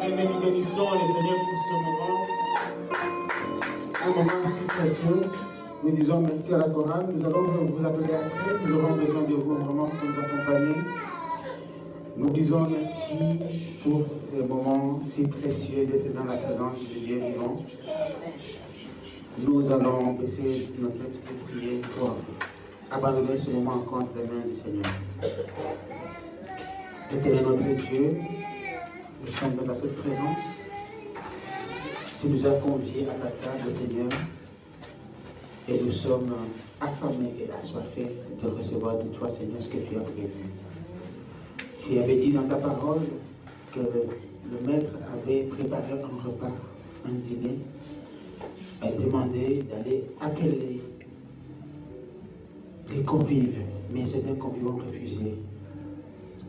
Amen. Nous bénissons le Seigneur pour ce moment. Un moment si précieux. Nous disons merci à la chorale. Nous allons vous appeler après. Nous aurons besoin de vous vraiment pour nous accompagner. Nous disons merci pour ces moments si précieux d'être dans la présence de Dieu vivant. Nous allons baisser nos têtes pour prier, pour abandonner ce moment encore entre les mains du Seigneur. Éternel notre Dieu, nous sommes dans cette présence. Tu nous as conviés à ta table, Seigneur, et nous sommes affamés et assoiffés de recevoir de toi, Seigneur, ce que tu as prévu. Tu avais dit dans ta parole que le maître avait préparé un repas, un dîner, et demandé d'aller appeler les convives, mais certains convives ont refusé.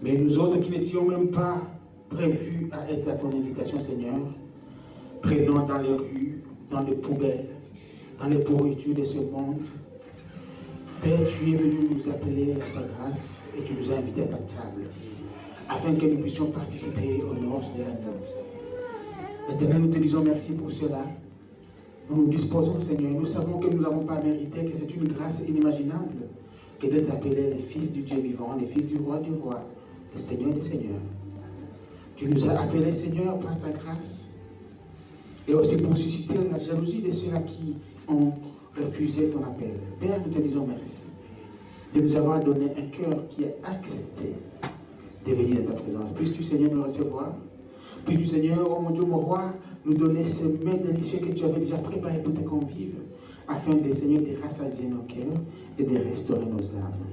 Mais nous autres qui n'étions même pas prévus à être à ton invitation, Seigneur, traînant dans les rues, dans les poubelles, dans les pourritures de ce monde, Père, tu es venu nous appeler à ta grâce et tu nous as invités à ta table, afin que nous puissions participer aux noces de l'agneau. Éternel, nous te disons merci pour cela. Nous nous disposons, Seigneur, nous savons que nous ne l'avons pas mérité, que c'est une grâce inimaginable que d'être appelés les fils du Dieu vivant, les fils du roi, le Seigneur des Seigneurs. Tu nous as appelés, Seigneur, par ta grâce, et aussi pour susciter la jalousie de ceux-là qui ont refusé ton appel. Père, nous te disons merci de nous avoir donné un cœur qui a accepté de venir dans ta présence. Puisses-tu, Seigneur, nous recevoir. Puisses-tu, Seigneur, oh mon Dieu, mon roi, nous donner ces mets délicieux que tu avais déjà préparés pour tes convives, afin de, Seigneur, de rassasier nos cœurs et de restaurer nos âmes.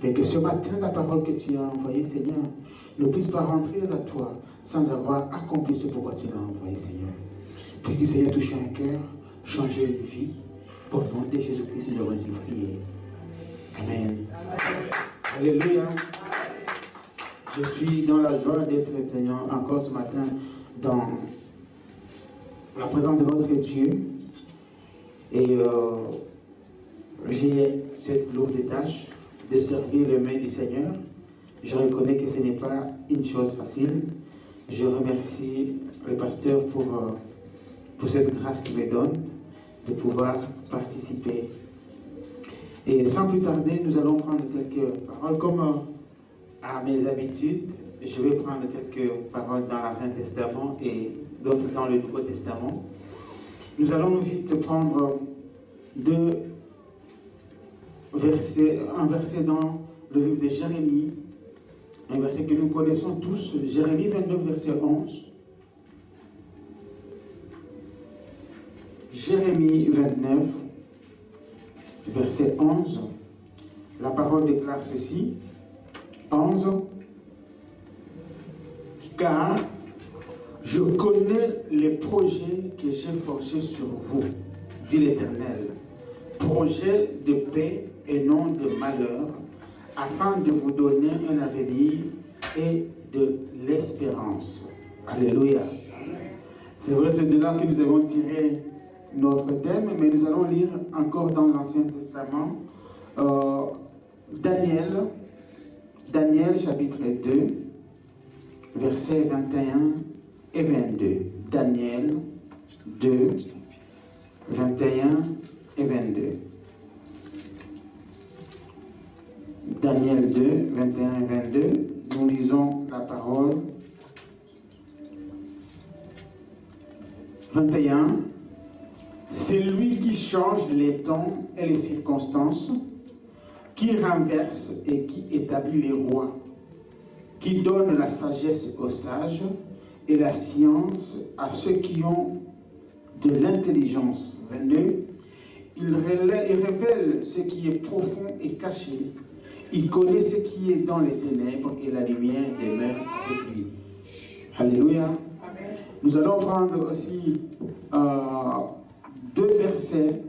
Mais que ce matin, la parole que tu as envoyée, Seigneur, ne puisse pas rentrer à toi sans avoir accompli ce pourquoi tu l'as envoyé, Seigneur. Puisses-tu, Seigneur, toucher un cœur, changer une vie. Au nom de Jésus-Christ, nous avons ainsi prié. Amen. Alléluia. Je suis dans la joie d'être, Seigneur, encore ce matin dans la présence de notre Dieu. Et j'ai cette lourde tâche de servir les mains du Seigneur. Je reconnais que ce n'est pas une chose facile. Je remercie le pasteur pour cette grâce qu'il me donne de pouvoir participer. Et sans plus tarder, nous allons prendre quelques paroles. Comme à mes habitudes, je vais prendre quelques paroles dans l'Ancien Testament et d'autres dans le Nouveau Testament. Nous allons vite prendre un verset dans le livre de Jérémie, un verset que nous connaissons tous, Jérémie 29, verset 11. Jérémie 29, verset 11, la parole déclare ceci, 11, car je connais les projets que j'ai forgés sur vous, dit l'Éternel, projets de paix et non de malheur, afin de vous donner un avenir et de l'espérance. Alléluia. C'est vrai, c'est de là que nous avons tiré notre thème, mais nous allons lire encore dans l'Ancien Testament Daniel chapitre 2, versets 21 et 22. Daniel 2, 21 et 22. Daniel 2, 21 et 22. Nous lisons la parole. 21. C'est lui qui change les temps et les circonstances, qui renverse et qui établit les rois, qui donne la sagesse aux sages et la science à ceux qui ont de l'intelligence. 22. Il révèle ce qui est profond et caché. Il connaît ce qui est dans les ténèbres et la lumière demeure avec lui. Alléluia. Amen. Nous allons prendre aussi deux versets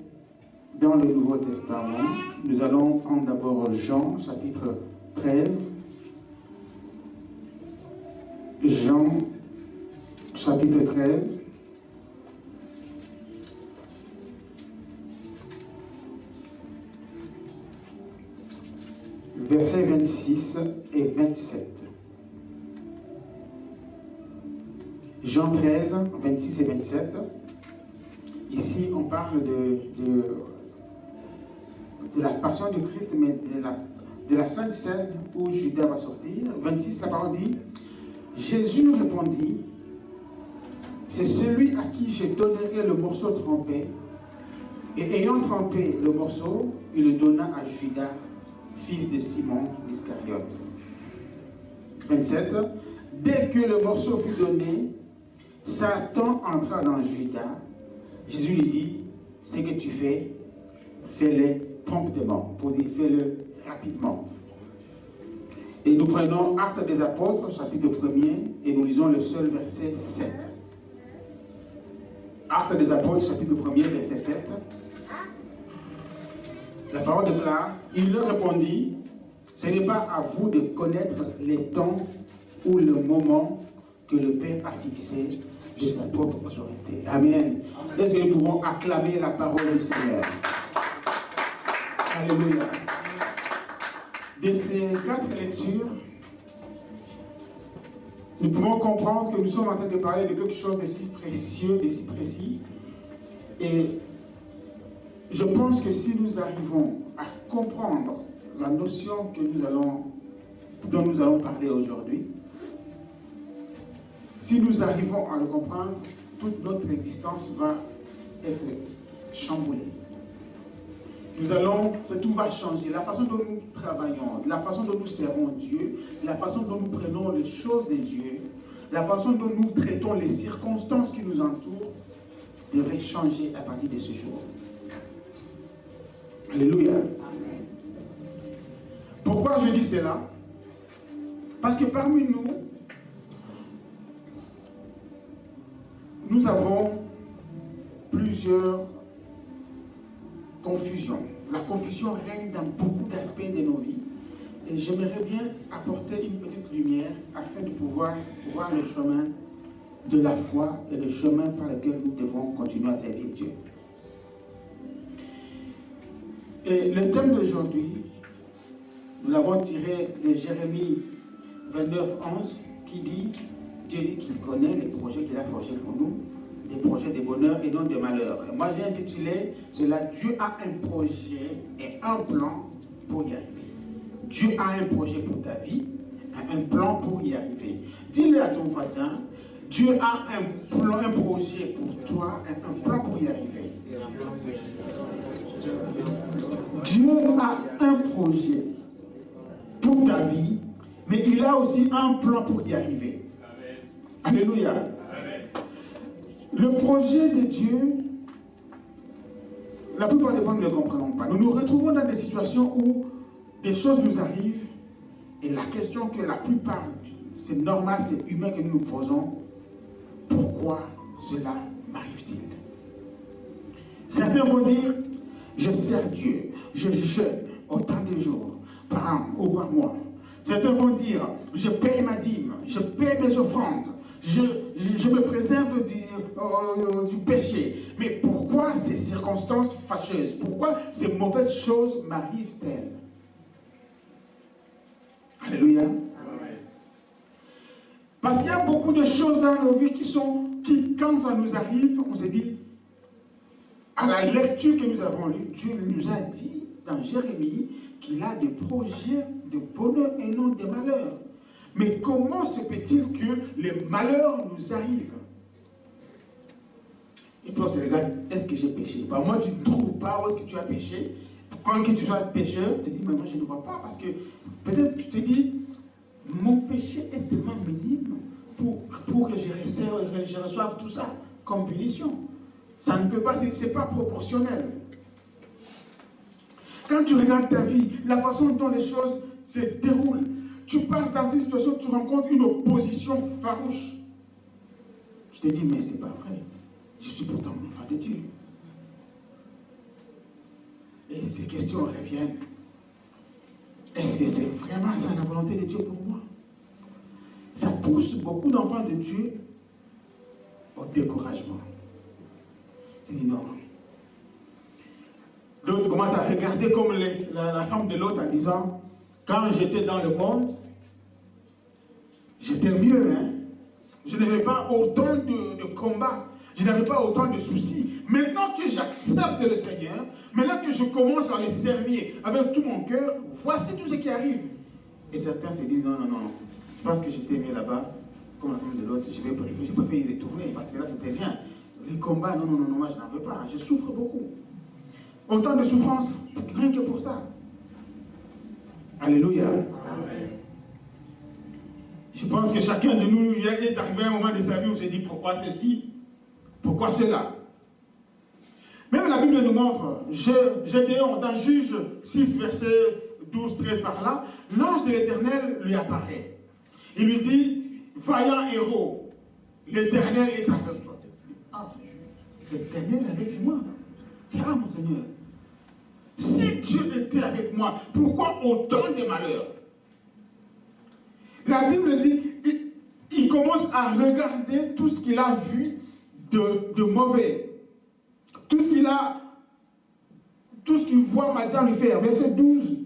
dans le Nouveau Testament. Nous allons prendre d'abord Jean, chapitre 13. Jean, chapitre 13. Versets 26 et 27. Jean 13, 26 et 27. Ici, on parle de la passion de Christ, mais de la Sainte Seine où Judas va sortir. 26, la parole dit, Jésus répondit, c'est celui à qui je donnerai le morceau trempé. Et ayant trempé le morceau, il le donna à Judas, fils de Simon l'Iscariote. 27. Dès que le morceau fut donné, Satan entra dans Judas. Jésus lui dit, ce que tu fais, fais-le promptement. Pour dire, fais-le rapidement. Et nous prenons Actes des Apôtres, chapitre 1er, et nous lisons le seul verset 7. Actes des Apôtres, chapitre 1er, verset 7. La parole déclare, il leur répondit, ce n'est pas à vous de connaître les temps ou le moment que le Père a fixé de sa propre autorité. Amen. Est-ce que nous pouvons acclamer la parole du Seigneur? Alléluia. De ces 4 lectures, nous pouvons comprendre que nous sommes en train de parler de quelque chose de si précieux, de si précis. Et je pense que si nous arrivons à comprendre la notion dont nous allons parler aujourd'hui, si nous arrivons à le comprendre, toute notre existence va être chamboulée. Tout va changer. La façon dont nous travaillons, la façon dont nous servons Dieu, la façon dont nous prenons les choses de Dieu, la façon dont nous traitons les circonstances qui nous entourent, devrait changer à partir de ce jour. Alléluia. Pourquoi je dis cela? Parce que parmi nous, nous avons plusieurs confusions. La confusion règne dans beaucoup d'aspects de nos vies. Et j'aimerais bien apporter une petite lumière afin de pouvoir voir le chemin de la foi et le chemin par lequel nous devons continuer à servir Dieu. Et le thème d'aujourd'hui, nous l'avons tiré de Jérémie 29, 11, qui dit, Dieu dit qu'il connaît les projets qu'il a forgés pour nous, des projets de bonheur et non de malheur. Et moi j'ai intitulé cela, Dieu a un projet et un plan pour y arriver. Dieu a un projet pour ta vie, un plan pour y arriver. Dis-le à ton voisin, Dieu a un plan, un projet pour toi, un plan pour y arriver. Dieu a un projet pour ta vie, mais il a aussi un plan pour y arriver. Amen. Alléluia. Amen. Le projet de Dieu, la plupart des fois nous ne le comprenons pas. Nous nous retrouvons dans des situations où des choses nous arrivent et la question que la plupart, c'est normal, c'est humain que nous nous posons, pourquoi cela m'arrive-t-il? Certains vont dire, je sers Dieu, je jeûne autant de jours par an ou par mois. Certains vont dire, je paie ma dîme, je paie mes offrandes, je me préserve du péché. Mais pourquoi ces circonstances fâcheuses, pourquoi ces mauvaises choses m'arrivent-elles? Alléluia. Amen. Parce qu'il y a beaucoup de choses dans nos vies qui, quand ça nous arrive, on se dit, à la lecture que nous avons lue, Dieu nous a dit dans Jérémie qu'il a des projets de bonheur et non de malheur. Mais comment se peut-il que les malheurs nous arrivent? Et puis on se regarde, est-ce que j'ai péché? Bah, moi, tu ne trouves pas où est-ce que tu as péché. Quand tu sois pécheur, tu te dis, mais moi je ne vois pas, parce que peut-être tu te dis, mon péché est tellement minime pour que je reçoive tout ça comme punition. Ça ne peut pas, c'est pas proportionnel. Quand tu regardes ta vie, la façon dont les choses se déroulent, tu passes dans une situation où tu rencontres une opposition farouche. Je te dis, mais c'est pas vrai. Je suis pourtant un enfant de Dieu. Et ces questions reviennent. Est-ce que c'est vraiment ça la volonté de Dieu pour moi? Ça pousse beaucoup d'enfants de Dieu au découragement. C'est dit non. D'autres commencent à regarder comme la femme de l'autre en disant, quand j'étais dans le monde, j'étais mieux, hein? je n'avais pas autant de combats, je n'avais pas autant de soucis. Maintenant que j'accepte le Seigneur, maintenant que je commence à le servir avec tout mon cœur, voici tout ce qui arrive. Et certains se disent, non, je pense que j'étais mis là-bas, comme la femme de l'autre, je préfère y retourner, parce que là c'était bien. Les combats, non, moi je n'en veux pas, je souffre beaucoup. Autant de souffrance, rien que pour ça. Alléluia. Amen. Je pense que chacun de nous est arrivé à un moment de sa vie où il se dit pourquoi ceci, pourquoi cela. Même la Bible nous montre, Gédéon, dans Juge 6, verset 12, 13 par là, l'ange de l'Éternel lui apparaît. Il lui dit, vaillant héros, l'Éternel est avec toi. Ah, l'Éternel est avec moi. C'est mon Seigneur. Si Dieu était avec moi, pourquoi autant de malheurs? La Bible dit, il commence à regarder tout ce qu'il a vu de mauvais. Tout ce qu'il voit Madian lui faire. Verset 12,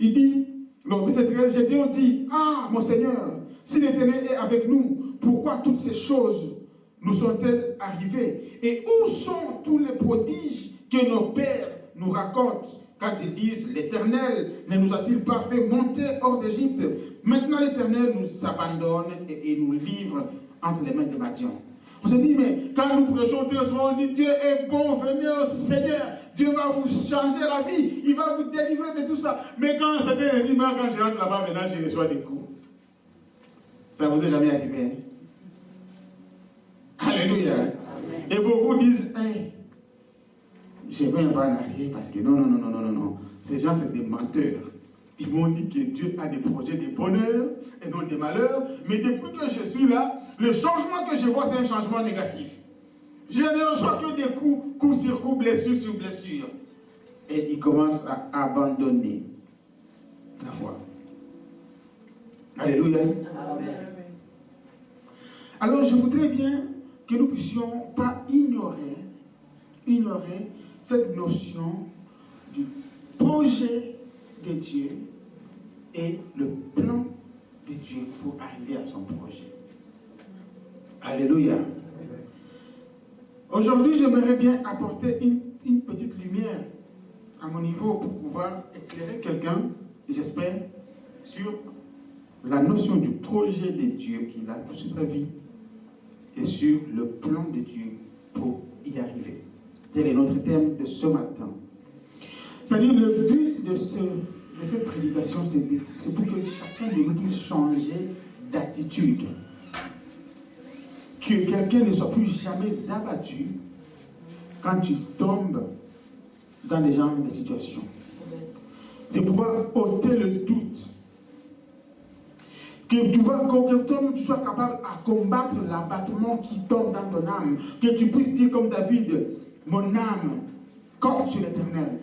il dit, non, verset 13, Gédéon dit, ah, mon Seigneur, si l'Éternel est avec nous, pourquoi toutes ces choses nous sont-elles arrivées? Et où sont tous les prodiges que nos pères nous racontent quand ils disent, l'Éternel ne nous a-t-il pas fait monter hors d'Égypte? Maintenant l'Éternel nous abandonne et nous livre entre les mains de Madian. On se dit, mais quand nous prêchons très souvent, on dit, Dieu est bon, venez au Seigneur, Dieu va vous changer la vie, il va vous délivrer de tout ça. Mais quand certains disent, moi quand je rentre là-bas, maintenant je reçois des coups. Ça ne vous est jamais arrivé, hein? Alléluia. Amen. Et beaucoup disent, hey, je vais un pas en arrière parce que non. Ces gens, c'est des menteurs. Ils m'ont dit que Dieu a des projets de bonheur et non des malheurs. Mais depuis que je suis là, le changement que je vois, c'est un changement négatif. Je ne reçois que des coups, coup sur coup, blessure sur blessure. Et ils commencent à abandonner la foi. Alléluia. Amen. Alors, je voudrais bien que nous ne puissions pas ignorer cette notion du projet de Dieu et le plan de Dieu pour arriver à son projet. Alléluia. Aujourd'hui, j'aimerais bien apporter une petite lumière à mon niveau pour pouvoir éclairer quelqu'un, j'espère, sur la notion du projet de Dieu qu'il a pour sa vie et sur le plan de Dieu pour y arriver. Tel est notre thème de ce matin. C'est-à-dire le but de cette prédication, c'est pour que chacun de nous puisse changer d'attitude. Que quelqu'un ne soit plus jamais abattu quand tu tombes dans des genres de situations. C'est pouvoir ôter le doute. Que tu sois capable à combattre l'abattement qui tombe dans ton âme. Que tu puisses dire comme David, mon âme compte sur l'Éternel.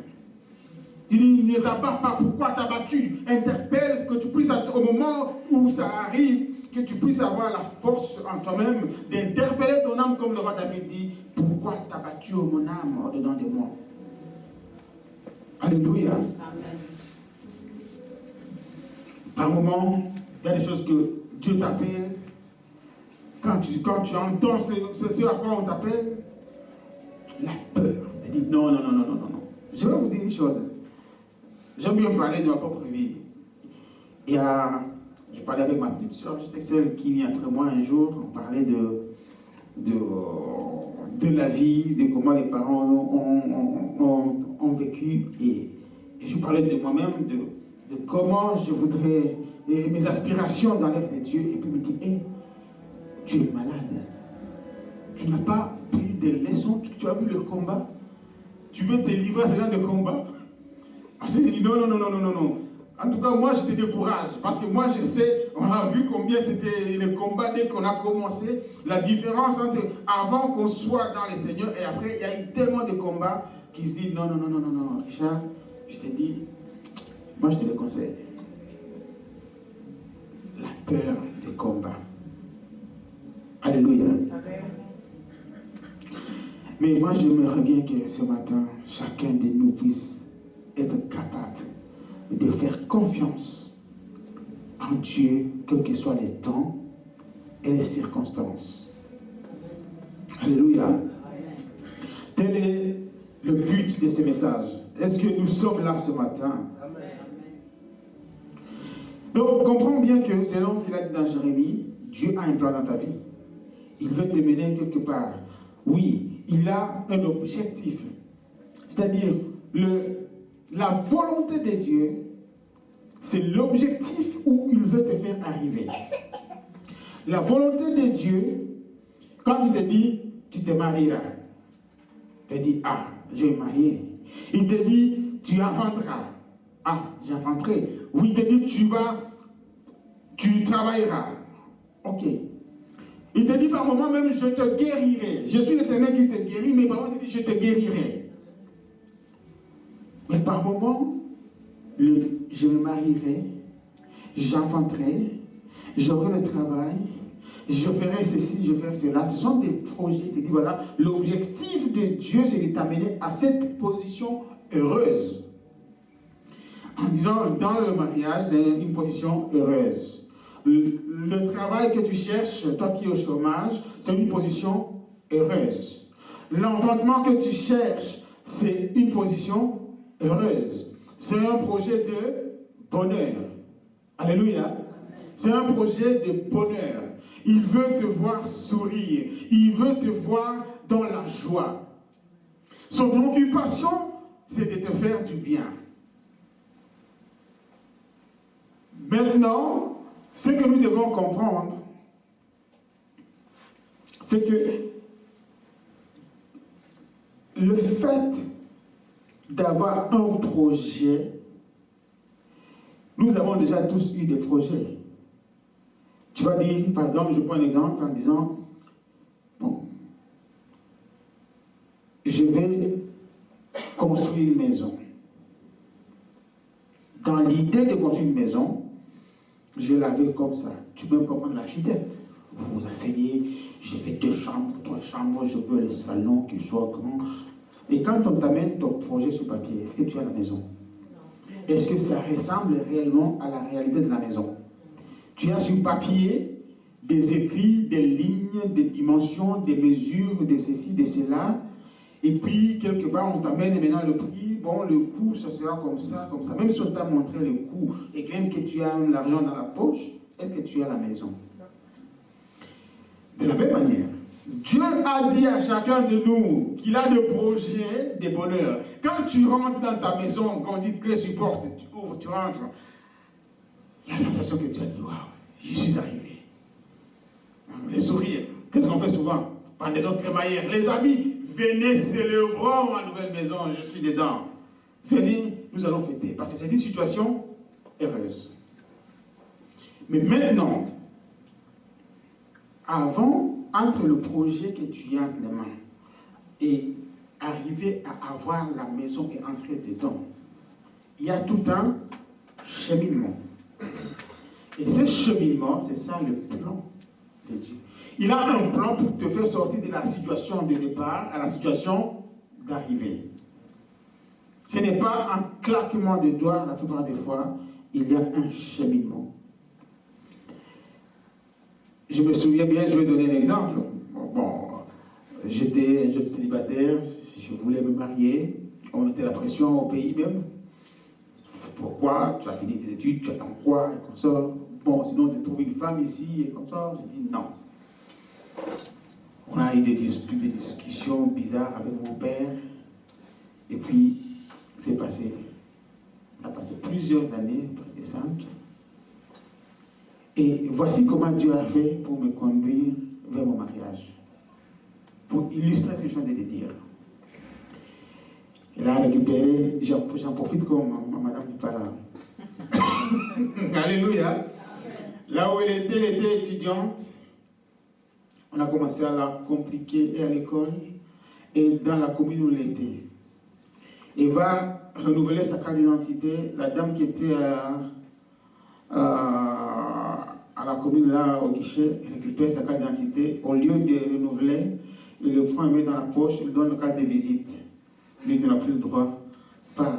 Il ne t'abat pas, pourquoi t'as battu? Interpelle, que tu puisses, au moment où ça arrive, que tu puisses avoir la force en toi-même d'interpeller ton âme, comme le roi David dit, pourquoi t'as battu mon âme au-dedans de moi? Alléluia. Amen. Par moment, il y a des choses que Dieu t'appelle. Quand tu entends ce à quoi on t'appelle, la peur. Tu dis non. Je vais vous dire une chose. J'aime bien parler de ma propre vie. Je parlais avec ma petite soeur, j'étais celle qui vient après moi un jour, on parlait de la vie, de comment les parents ont vécu, et je parlais de moi-même, de comment je voudrais, mes aspirations dans l'œuvre de Dieu, et puis il me dit, hey, tu es malade, tu n'as pas pris des leçons, tu as vu le combat, tu veux te livrer à ce genre de combat? Je lui ai dit non. En tout cas, moi, je te décourage. Parce que moi, je sais, on a vu combien c'était le combat dès qu'on a commencé. La différence entre avant qu'on soit dans les Seigneurs et après, il y a eu tellement de combats qui se disent non, Richard, je te dis, moi, je te le conseille. La peur des combats. Alléluia. Amen. Mais moi, j'aimerais bien que ce matin, chacun de nous puisse être capable de faire confiance en Dieu, quel que soit les temps, et les circonstances. Alléluia. Tel est le but de ce message. Est-ce que nous sommes là ce matin? Donc, comprends bien que, selon ce qu'il a dit dans Jérémie, Dieu a un plan dans ta vie. Il veut te mener quelque part. Oui, il a un objectif. C'est-à-dire, la volonté de Dieu, c'est l'objectif où il veut te faire arriver. La volonté de Dieu, quand tu te dis, tu te marieras. Tu te dis, ah, je vais me marier. Il te dit, tu enfanteras. Ah, j'enfanterai. Oui, il te dit, tu travailleras. Ok. Il te dit par moment même, je te guérirai. Je suis l'Éternel qui te guérit, mais par moment, il te dit, je te guérirai. Mais par moment, je me marierai, j'enfanterai, j'aurai le travail, je ferai ceci, je ferai cela. Ce sont des projets. Il te dit, voilà, l'objectif de Dieu, c'est de t'amener à cette position heureuse. En disant, dans le mariage, c'est une position heureuse. Le travail que tu cherches, toi qui es au chômage, c'est une position heureuse. L'enfantement que tu cherches, c'est une position heureuse. C'est un projet de bonheur. Alléluia. C'est un projet de bonheur. Il veut te voir sourire. Il veut te voir dans la joie. Son occupation, c'est de te faire du bien. Maintenant, ce que nous devons comprendre, c'est que le fait d'avoir un projet, nous avons déjà tous eu des projets. Tu vas dire, par exemple, je prends un exemple en disant, bon, je vais construire une maison. Dans l'idée de construire une maison, je l'avais comme ça. Tu peux pas prendre l'architecte. Vous vous asseyez, je fais 2 chambres, 3 chambres, je veux le salon qui soit grand. Et quand on t'amène ton projet sur papier, est-ce que tu as la maison? Est-ce que ça ressemble réellement à la réalité de la maison? Tu as sur papier des écrits, des lignes, des dimensions, des mesures, de ceci, de cela. Et puis, quelque part, on t'amène maintenant le prix. Bon, le coût, ça sera comme ça, comme ça. Même si on t'a montré le coût et même que tu as l'argent dans la poche, est-ce que tu as la maison? De la même manière, Dieu a dit à chacun de nous qu'il a des projets de bonheur. Quand tu rentres dans ta maison, quand on dit clé sur porte, tu ouvres, tu rentres, la sensation que tu as dit, waouh, j'y suis arrivé. Les sourires, qu'est-ce qu'on fait souvent? Pendaison crémaillère, les amis, venez célébrons ma nouvelle maison, je suis dedans. Venez, nous allons fêter, parce que c'est une situation heureuse. Mais maintenant, avant, entre le projet que tu as entre les mains et arriver à avoir la maison et entrer dedans, il y a tout un cheminement. Et ce cheminement, c'est ça le plan de Dieu. Il a un plan pour te faire sortir de la situation de départ à la situation d'arrivée. Ce n'est pas un claquement de doigts la plupart des fois, il y a un cheminement. Je me souviens bien, je vais donner un exemple. Bon, j'étais un jeune célibataire, je voulais me marier, on mettait la pression au pays même. Pourquoi? Tu as fini tes études, tu attends quoi? Et qu'on sort. Bon, sinon tu trouves une femme ici et qu'on sort. J'ai dit non. On a eu des discussions bizarres avec mon père. Et puis, c'est passé. On a passé plusieurs années, presque 5. Et voici comment Dieu a fait pour me conduire vers mon mariage. Pour illustrer ce que je viens de te dire. Il a récupéré, j'en profite comme madame du parent. Alléluia. Là où elle était étudiante, on a commencé à la compliquer et à l'école et dans la commune où elle était. Elle va renouveler sa carte d'identité. La dame qui était à la commune là au guichet récupère sa carte d'identité. Au lieu de renouveler, il le prend et met dans la poche, il donne le carte de visite. Lui, tu n'as plus le droit. Par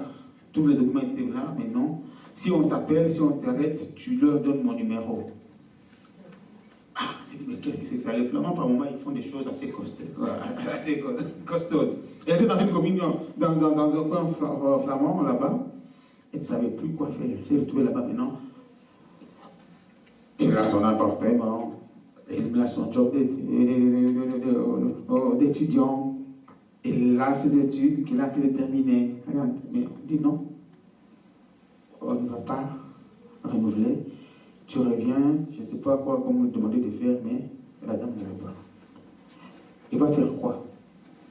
tous les documents étaient là, mais non. Si on t'appelle, si on t'arrête, tu leur donnes mon numéro. Ah, J'ai dit, mais qu'est-ce que c'est que ça? Les Flamands, par moment, ils font des choses assez costaudes. Elle était dans une communion, dans un coin flamand, là-bas. Elle ne savait plus quoi faire. Elle s'est retrouvée là-bas maintenant. Elle a son appartement. Elle a son job d'étudiant. Elle a ses études qu'elle a terminées. Mais on dit non. On ne va pas renouveler. Tu reviens, je ne sais pas quoi, comme vous demandez de faire, mais la dame ne veut pas. Il va faire quoi?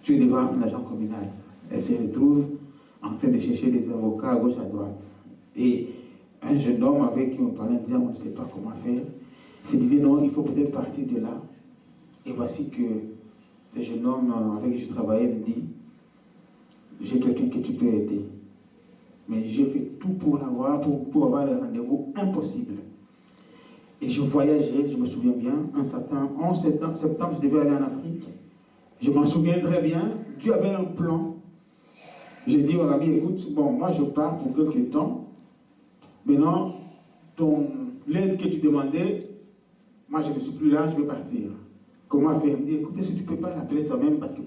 Tu es devant un agent communal. Elle se retrouve en train de chercher des avocats à gauche, à droite. Et un jeune homme avec qui on parlait, disant on ne sait pas comment faire, se disait non, il faut peut-être partir de là. Et voici que ce jeune homme avec qui je travaillais me dit, j'ai quelqu'un que tu peux aider. Mais j'ai fait tout pour l'avoir, pour avoir le rendez-vous impossible. Et je voyageais, je me souviens bien, un certain 11 septembre, je devais aller en Afrique. Je m'en souviens très bien, Dieu avait un plan. J'ai dit à l'ami, écoute, bon, moi je pars pour quelques temps. Maintenant, l'aide que tu demandais, moi je ne suis plus là, je vais partir. Comment faire? Il me dit, écoute, est-ce que tu ne peux pas l'appeler toi-même parce que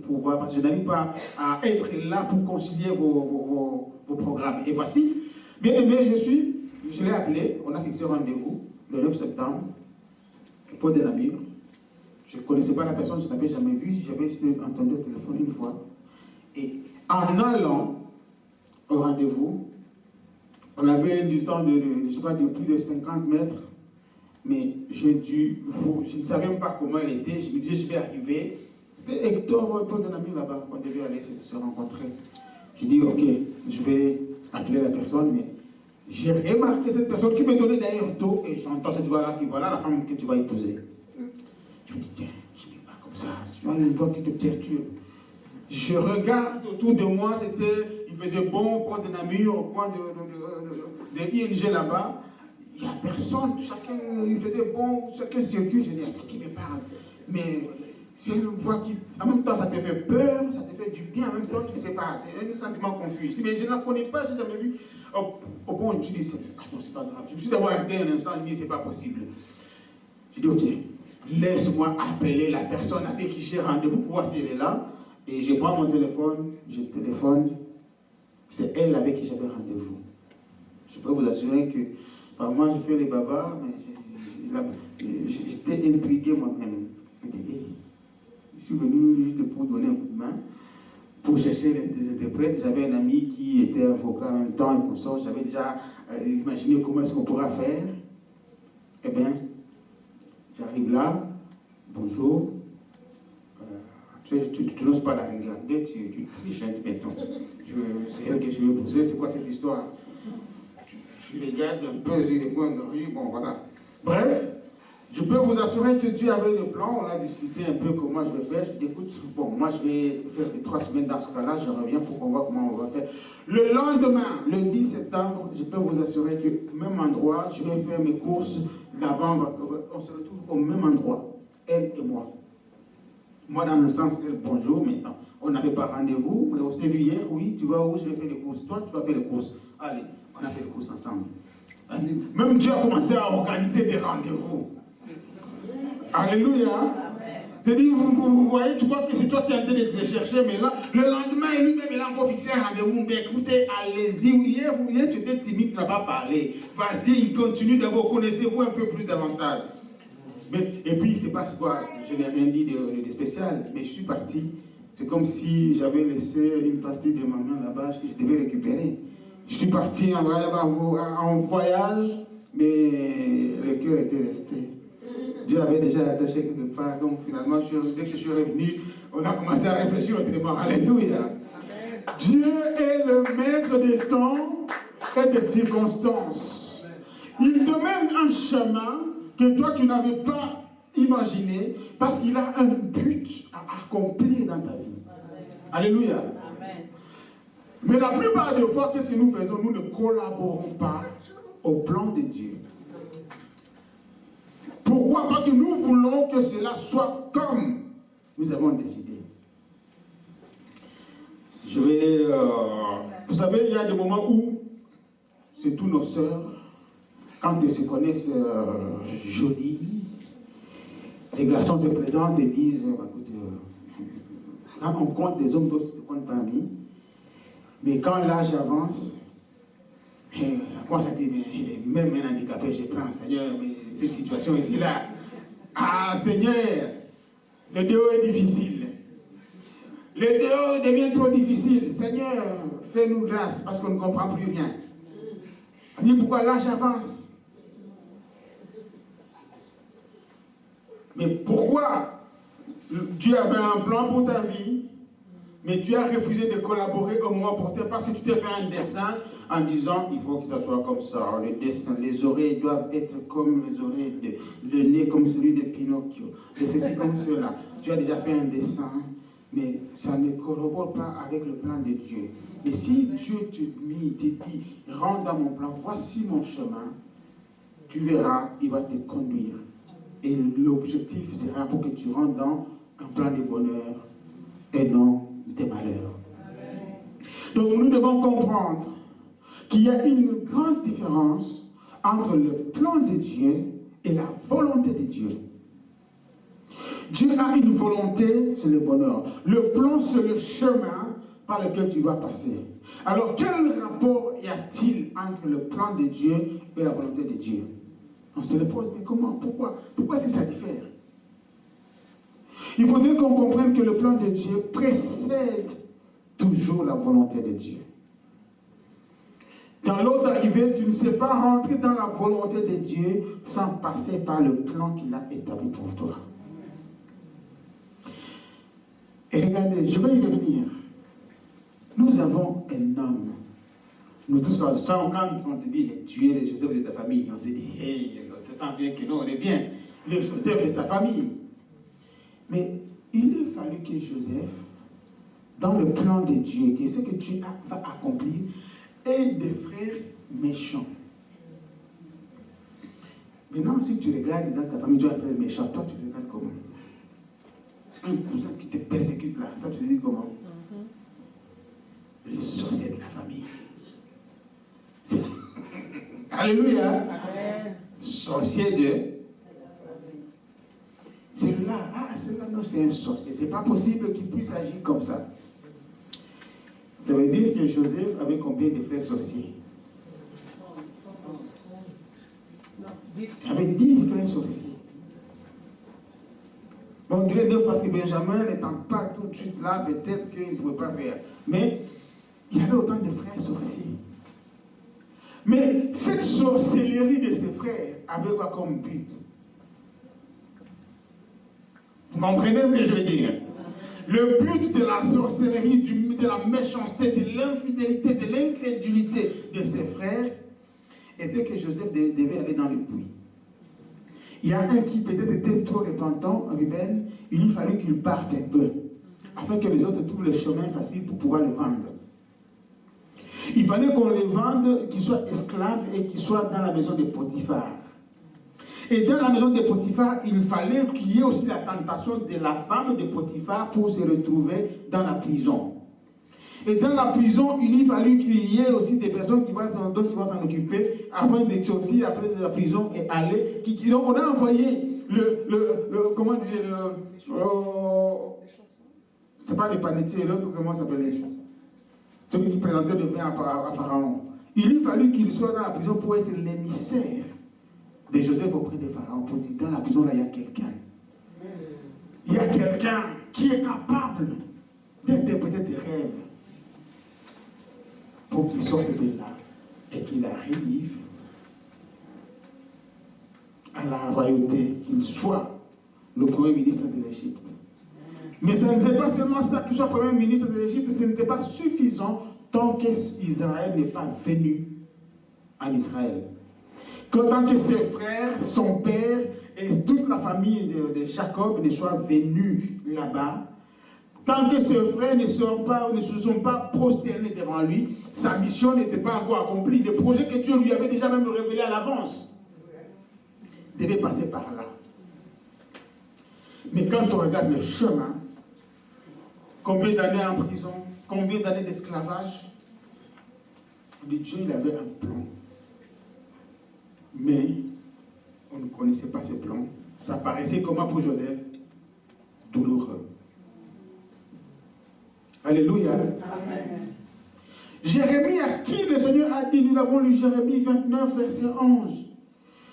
je n'arrive pas à être là pour concilier vos programmes. Et voici, bien aimé, je l'ai appelé, on a fixé un rendez-vous le 9 septembre, au Port de Namur. Je ne connaissais pas la personne, je ne l'avais jamais vue, j'avais entendu au téléphone une fois. Et en allant au rendez-vous, on avait une distance de plus de 50 mètres, mais je ne savais même pas comment elle était, je me disais je vais arriver. C'était Hector au Port de Namur là-bas, on devait aller se rencontrer. Je dis ok, je vais appeler la personne, mais j'ai remarqué cette personne qui me donnait d'ailleurs d'eau, et j'entends cette voix-là qui voilà la femme que tu vas épouser. Je me dis, tiens, je ne vais pas comme ça, tu as une voix qui te perturbe. Je regarde autour de moi, il faisait bon au point de Namur, au point de ING là-bas. Il n'y a personne, chacun, il faisait bon, chacun circule. Je dis, c'est qui me parle? Mais c'est une voix qui, en même temps, ça te fait peur, ça te fait du bien, en même temps, tu ne sais pas, c'est un sentiment confus. Je dis, mais je ne la connais pas, je n'ai jamais vu. Au point où je me suis dit, attends, c'est pas grave. Je me suis d'abord arrêté un instant, je me dis, c'est pas possible. Je dis, ok, laisse-moi appeler la personne avec qui j'ai rendez-vous pour voir si elle est là. Et je prends mon téléphone, je téléphone, c'est elle avec qui j'avais rendez-vous. Je peux vous assurer que, par moi, je fais les bavards, mais j'étais intrigué moi-même. Je suis venu juste pour donner un coup de main, pour chercher des interprètes. J'avais un ami qui était avocat en même temps et consort. J'avais déjà imaginé comment est-ce qu'on pourra faire. Eh bien, j'arrive là, bonjour. Tu n'oses pas la regarder, tu triches, mettons. C'est elle que je vais poser, c'est quoi cette histoire? Tu regardes un peu sur les coins de rue, bon voilà. Bref, je peux vous assurer que Dieu avait le plan, on a discuté un peu comment je vais faire. Je dis, écoute, bon, moi je vais faire les 3 semaines dans ce cas-là, je reviens pour qu'on voit comment on va faire. Le lendemain, le 10 septembre, je peux vous assurer que même endroit, je vais faire mes courses, l'avant, on se retrouve au même endroit, elle et moi. Moi, dans un sens, bonjour, maintenant. On n'avait pas rendez-vous, mais on s'est vu hier, oui, tu vas où? Je vais faire les courses. Toi, tu vas faire les courses. Allez, on a fait les courses ensemble. Même Dieu a commencé à organiser des rendez-vous. Alléluia. C'est-à-dire, vous voyez, tu crois que c'est toi qui es en train de te chercher, mais là, le lendemain, lui-même, il a encore fixé un rendez-vous. Mais écoutez, allez-y, hier, tu étais timide, tu n'as pas parlé. Vas-y, il continue d'abord, connaissez-vous un peu plus davantage. Et puis, c'est pas quoi, je n'ai rien dit de spécial, mais je suis parti. C'est comme si j'avais laissé une partie de ma main là-bas que je devais récupérer. Je suis parti en voyage, mais le cœur était resté. Dieu avait déjà attaché quelque part, donc finalement, dès que je suis revenu, on a commencé à réfléchir autrement. Alléluia. Amen. Dieu est le maître des temps et des circonstances. Il te mène un chemin que toi, tu n'avais pas imaginé, parce qu'il a un but à accomplir dans ta vie. Amen. Alléluia. Amen. Mais la plupart des fois, qu'est-ce que nous faisons? Nous ne collaborons pas au plan de Dieu. Pourquoi? Parce que nous voulons que cela soit comme nous avons décidé. Vous savez, il y a des moments où c'est tous nos sœurs, quand elles se connaissent jolies, Les garçons se présentent et disent, écoute, quand on compte des hommes, d'autres ne comptent pas mis. Mais quand l'âge avance, on ça dit, mais même un handicapé, je prends, Seigneur, mais cette situation ici, là, ah Seigneur, le dehors est difficile. Le dehors devient trop difficile. Seigneur, fais-nous grâce parce qu'on ne comprend plus rien. On dit pourquoi l'âge avance. Mais pourquoi tu avais un plan pour ta vie, mais tu as refusé de collaborer au moment opportun parce que tu t'es fait un dessin en disant il faut que ça soit comme ça. Le dessin, les oreilles doivent être comme les oreilles, le nez comme celui de Pinocchio, le ceci comme cela. Tu as déjà fait un dessin, mais ça ne collabore pas avec le plan de Dieu. Mais si Dieu te dit, rentre dans mon plan, voici mon chemin, tu verras, il va te conduire. Et l'objectif sera pour que tu rentres dans un plan de bonheur et non des malheurs. Donc nous devons comprendre qu'il y a une grande différence entre le plan de Dieu et la volonté de Dieu. Dieu a une volonté, c'est le bonheur. Le plan, c'est le chemin par lequel tu vas passer. Alors quel rapport y a-t-il entre le plan de Dieu et la volonté de Dieu? On se le pose, mais comment? Pourquoi est-ce que ça diffère? Il faudrait qu'on comprenne que le plan de Dieu précède toujours la volonté de Dieu. Dans l'ordre d'arrivée, tu ne sais pas rentrer dans la volonté de Dieu sans passer par le plan qu'il a établi pour toi. Et regardez, je vais y revenir. Nous avons un homme. Nous tous, quand on te dit tu es le Joseph de ta famille, on se dit, hey, on se sent bien que nous, on est bien. Le Joseph de sa famille. Mais il a fallu que Joseph, dans le plan de Dieu, que ce que tu vas accomplir, ait des frères méchants. Maintenant, si tu regardes dans ta famille, tu as un frère méchant, toi tu te regardes comment? Un cousin qui te persécute là, toi tu te dis comment? Le sorcier de la famille. Alléluia. Amen. Sorcier de... Celui-là, celui-là, non, c'est un sorcier. C'est pas possible qu'il puisse agir comme ça. Ça veut dire que Joseph avait combien de frères sorciers? Il avait 10 frères sorciers. Bon, on dirait 9 parce que Benjamin n'étant pas tout de suite là, peut-être qu'il ne pouvait pas faire. Mais il y avait autant de frères sorciers. Mais cette sorcellerie de ses frères avait quoi comme but? Vous comprenez ce que je veux dire? Le but de la sorcellerie, de la méchanceté, de l'infidélité, de l'incrédulité de ses frères était que Joseph devait aller dans le puits. Il y a un qui peut-être était trop repentant, Ruben, il lui fallait qu'il parte un peu, afin que les autres trouvent le chemin facile pour pouvoir le vendre. Il fallait qu'on les vende, qu'ils soient esclaves et qu'ils soient dans la maison de Potiphar. Et dans la maison de Potiphar, il fallait qu'il y ait aussi la tentation de la femme de Potiphar pour se retrouver dans la prison. Et dans la prison, il fallu qu'il y ait aussi des personnes dont il va s'en occuper afin de sortir après de la prison et aller. Donc on a envoyé comment dire, c'est pas les panetiers, l'autre, comment ça s'appelle? Celui qui présentait le vin à Pharaon. Il lui fallu qu'il soit dans la prison pour être l'émissaire de Joseph auprès de Pharaon. Pour dire, dans la prison, là, il y a quelqu'un. Il y a quelqu'un qui est capable d'interpréter tes rêves pour qu'il sorte de là et qu'il arrive à la royauté, qu'il soit le premier ministre de l'Égypte. Mais ce n'est pas seulement ça qu'il soit premier ministre de l'Égypte, ce n'était pas suffisant tant qu'Israël n'est pas venu en Israël. Tant que ses frères, son père et toute la famille de Jacob ne soient venus là-bas, tant que ses frères ne se sont pas prosternés devant lui, sa mission n'était pas encore accomplie. Le projet que Dieu lui avait déjà même révélé à l'avance devait passer par là. Mais quand on regarde le chemin, combien d'années en prison, combien d'années d'esclavage, Dieu il avait un plan. Mais on ne connaissait pas ce plan ça paraissait comment pour Joseph? Douloureux. Alléluia. Amen. Jérémie, à qui le Seigneur a dit, nous l'avons lu, Jérémie 29, verset 11,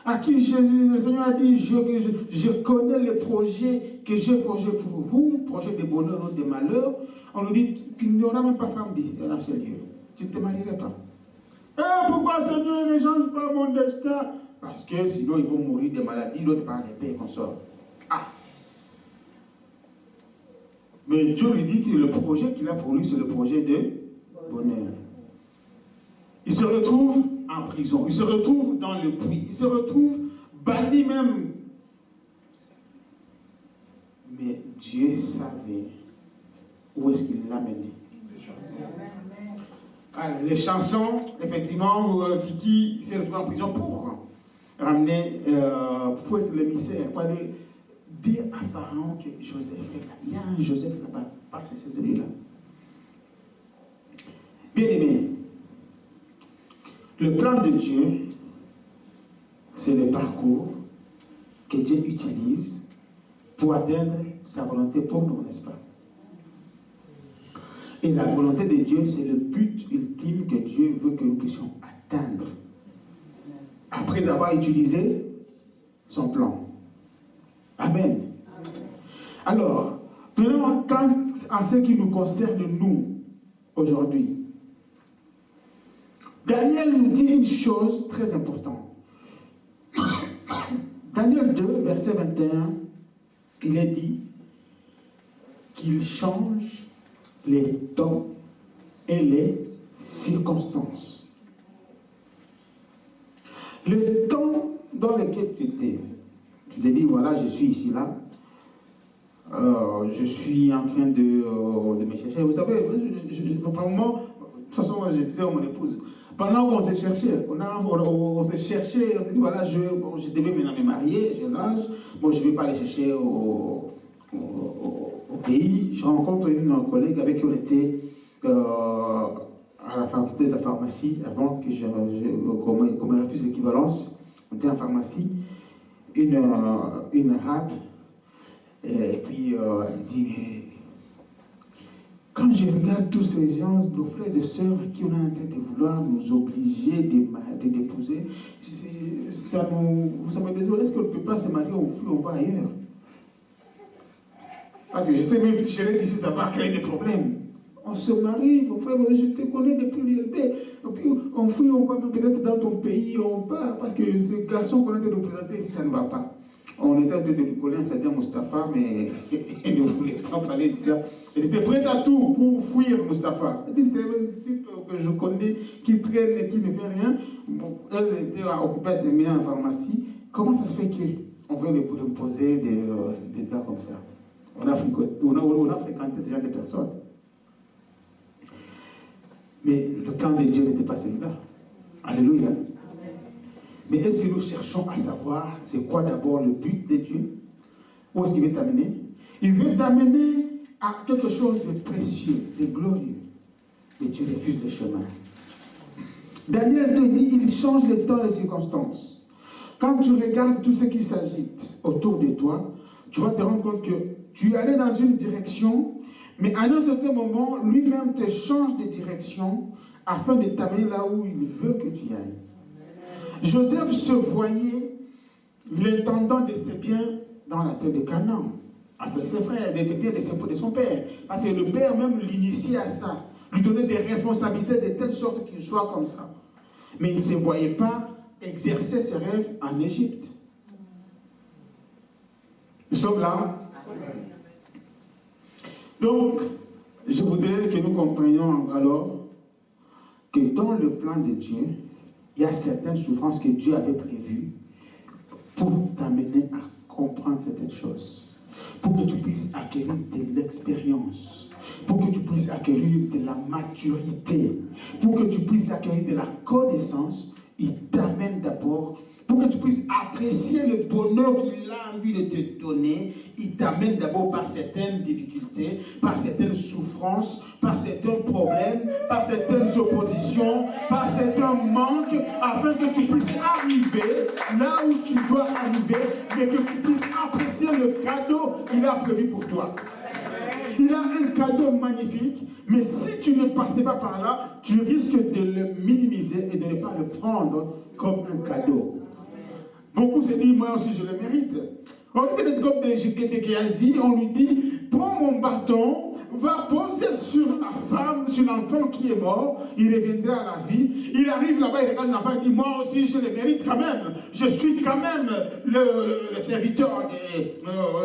à qui le Seigneur a dit, je connais les projets que j'ai forgés pour vous, projets de bonheur, non de malheur. On nous dit qu'il n'y aura même pas femme dans ce lieu. Tu ne te marierais pas. Pourquoi Seigneur ne change pas mon destin? Parce que sinon ils vont mourir de maladies, l'autre par les paix qu'on sort. Ah! Mais Dieu lui dit que le projet qu'il a pour lui, c'est le projet de bonheur. Il se retrouve en prison, il se retrouve dans le puits, il se retrouve banni même. Mais Dieu savait où est-ce qu'il l'a mené. Alors, les chansons, effectivement, qui s'est retrouvé en prison pour ramener, pour être l'émissaire, pour aller dire à Pharaon que Joseph est là. Il y a un Joseph là-bas, pas que c'est celui-là. Bien aimé, le plan de Dieu, c'est le parcours que Dieu utilise pour atteindre sa volonté pour nous, n'est-ce pas? Et la volonté de Dieu, c'est le but ultime que Dieu veut que nous puissions atteindre. Après avoir utilisé son plan. Amen. Alors, maintenant, à ce qui nous concerne, nous, aujourd'hui, Daniel nous dit une chose très importante. Daniel 2, verset 21, il est dit qu'il change les temps et les circonstances. Le temps dans lequel tu étais, tu te dis, voilà, je suis ici, là, je suis en train de me chercher. Vous savez, vraiment, de toute façon, je disais à mon épouse, pendant qu'on s'est cherché, on s'est cherché, on s'est dit, voilà, je devais maintenant me marier, j'ai l'âge, bon, je ne vais pas aller chercher au pays. Je rencontre une collègue avec qui on était à la faculté de la pharmacie, avant qu'on me refuse l'équivalence. On était en pharmacie, une arabe, et puis elle me dit, mais quand je regarde tous ces gens, nos frères et sœurs qui ont en train de vouloir nous obliger d'épouser, ça me désole. Est-ce qu'on ne peut pas se marier, on fuit, on va ailleurs? Parce que je sais même si je reste ici, ça va créer des problèmes. On se marie, mon frère, je te connais depuis l'ILB. Et puis on fuit, on va peut-être dans ton pays, on part. Parce que ces garçons qu'on a été nous présenter ici, ça ne va pas. On était en train de lui coller un certain Mustapha, mais il ne voulait pas parler de ça. Il était prêt à tout pour fuir Mustapha. C'est un type que je connais, qui traîne et qui ne fait rien. Bon, elle était occupée de miens en pharmacie. Comment ça se fait qu'on veut lui poser des gars comme ça? On a fréquenté ce genre de personnes. Mais le plan de Dieu n'était pas celui-là. Alléluia. Amen. Mais est-ce que nous cherchons à savoir c'est quoi d'abord le but de Dieu? Où est-ce qu'il veut t'amener? Il veut t'amener à quelque chose de précieux, de glorieux. Mais tu refuses le chemin. Daniel te dit, il change le temps et les circonstances. Quand tu regardes tout ce qui s'agite autour de toi, tu vas te rendre compte que tu es allé dans une direction, mais à un certain moment, lui-même te change de direction afin de t'amener là où il veut que tu ailles. Joseph se voyait l'intendant de ses biens dans la terre de Canaan, avec ses frères, des biens de son père. Parce que le père même l'initiait à ça, lui donnait des responsabilités de telle sorte qu'il soit comme ça. Mais il ne se voyait pas exercer ses rêves en Égypte. Nous sommes là. Donc, je voudrais que nous comprenions alors que dans le plan de Dieu, il y a certaines souffrances que Dieu avait prévues pour t'amener à comprendre certaines choses, pour que tu puisses acquérir de l'expérience, pour que tu puisses acquérir de la maturité, pour que tu puisses acquérir de la connaissance. Il t'amène d'abord pour que tu puisses apprécier le bonheur qu'il a envie de te donner, il t'amène d'abord par certaines difficultés, par certaines souffrances, par certains problèmes, par certaines oppositions, par certains manques, afin que tu puisses arriver là où tu dois arriver, mais que tu puisses apprécier le cadeau qu'il a prévu pour toi. Il a un cadeau magnifique, mais si tu ne passais pas par là, tu risques de le minimiser et de ne pas le prendre comme un cadeau. Beaucoup se disent, moi aussi je le mérite. On fait d'être comme des Géasi, on lui dit, prends mon bâton, va poser sur la femme, sur l'enfant qui est mort, il reviendra à la vie. Il arrive là-bas, il regarde l'enfant, il dit, moi aussi je le mérite quand même. Je suis quand même le serviteur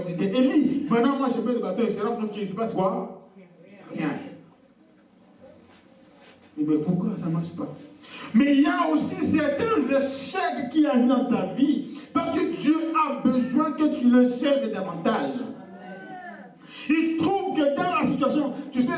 d'Élie. Maintenant, moi je mets le bâton, il se rend compte qu'il se passe quoi? Rien. Il dit, mais pourquoi ça ne marche pas? Mais il y a aussi certains échecs qui arrivent dans ta vie parce que Dieu a besoin que tu le cherches davantage. Il trouve que dans la situation, tu sais,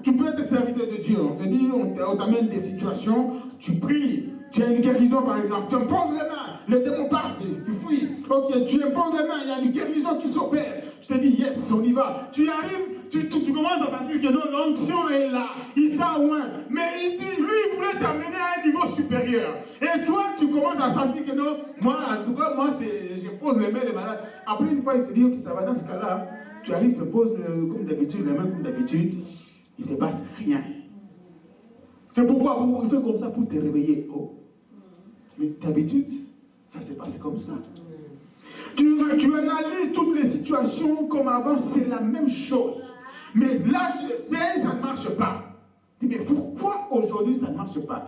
tu peux être serviteur de Dieu. On te dit, on t'amène des situations, tu pries, tu as une guérison par exemple, tu imposes les mains, les démons partent, ils fuient. Ok, tu imposes les mains, il y a une guérison qui s'opère. Tu te dis, yes, on y va. Tu arrives, tu commences à sentir que non, l'onction est là, il t'a oint. Mais lui, il voulait t'amener à un niveau supérieur. Et toi, tu commences à sentir que non, moi, en tout cas, moi, je pose les mains les malades. Après, une fois, il se dit, ok, ça va dans ce cas-là. Tu arrives, tu poses comme d'habitude, les mains comme d'habitude, il ne se passe rien. C'est pourquoi il fait comme ça pour te réveiller. Oh. Mais d'habitude, ça se passe comme ça. Tu analyses toutes les situations comme avant, c'est la même chose. Mais là, tu sais, ça ne marche pas. Tu dis, mais pourquoi aujourd'hui ça ne marche pas?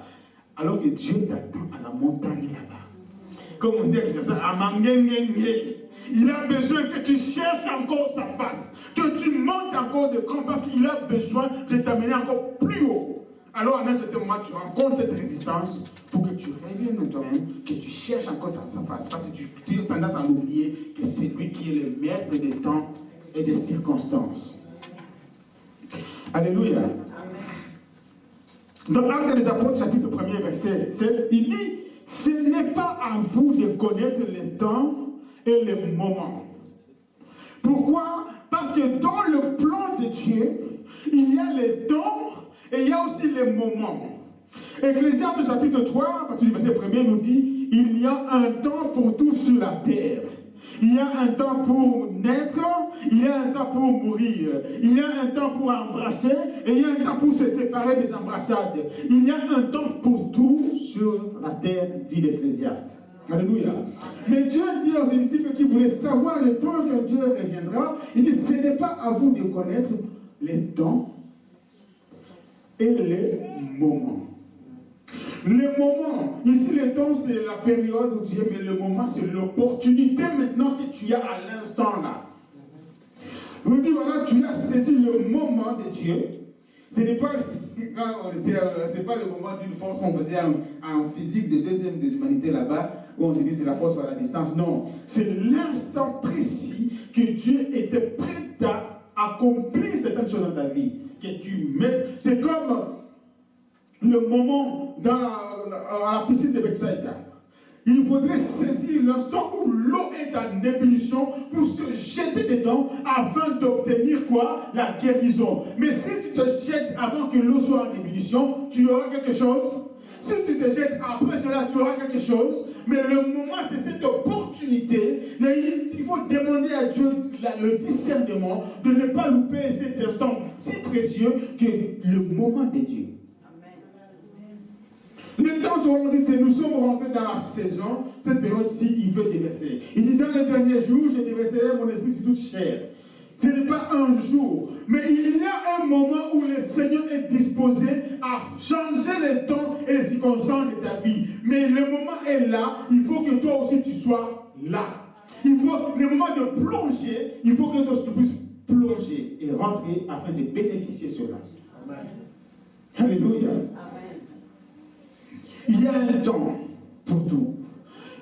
Alors que Dieu t'attend à la montagne là-bas. Comme on dit à Mangengenge. Il a besoin que tu cherches encore sa face, que tu montes encore de cran parce qu'il a besoin de t'amener encore plus haut. Alors, à un certain moment, tu rencontres cette résistance pour que tu reviennes de toi-même, que tu cherches encore sa face. Parce que tu as tendance à l'oublier que c'est lui qui est le maître des temps et des circonstances. Alléluia. Dans l'Acte des Apôtres, chapitre 1er, verset 7, il dit, ce n'est pas à vous de connaître les temps et les moments. Pourquoi? Parce que dans le plan de Dieu, il y a les temps et il y a aussi les moments. Ecclésiaste chapitre 3, à partir du verset 1er, nous dit, il y a un temps pour tout sur la terre. Il y a un temps pour naître, il y a un temps pour mourir, il y a un temps pour embrasser, et il y a un temps pour se séparer des embrassades. Il y a un temps pour tout sur la terre, dit l'Ecclésiaste. Alléluia. Mais Dieu dit aux disciples qui voulaient savoir le temps que Dieu reviendra, il dit, ce n'est pas à vous de connaître les temps et les moments. Les moments, ici le temps c'est la période où tu es, mais le moment c'est l'opportunité maintenant que tu as à l'instant là. On dit voilà, tu as saisi le moment de Dieu. Ce n'est pas, c'est pas le moment d'une force qu'on faisait en physique de deuxième de l'humanité là-bas, où on dit c'est la force par la distance. Non, c'est l'instant précis que Dieu était prêt à accomplir certaines choses dans ta vie. Que tu mets, c'est comme le moment dans la piscine de Bethsaïda. Il faudrait saisir l'instant où l'eau est en ébullition pour se jeter dedans afin d'obtenir quoi? La guérison. Mais si tu te jettes avant que l'eau soit en ébullition, tu auras quelque chose. Si tu te jettes après cela, tu auras quelque chose. Mais le moment, c'est cette opportunité. Il faut demander à Dieu le discernement de ne pas louper cet instant si précieux que le moment de Dieu. Le temps où on dit, c'est nous sommes rentrés dans la saison, cette période-ci, il veut déverser. Il dit, dans les derniers jours, je déverserai mon esprit sur toute chair. Ce n'est pas un jour, mais il y a un moment où le Seigneur est disposé à changer les temps et les circonstances de ta vie. Mais le moment est là, il faut que toi aussi tu sois là. Il faut, le moment de plonger, il faut que toi tu puisses plonger et rentrer afin de bénéficier de cela. Amen. Alléluia. Amen. Il y a un temps pour tout.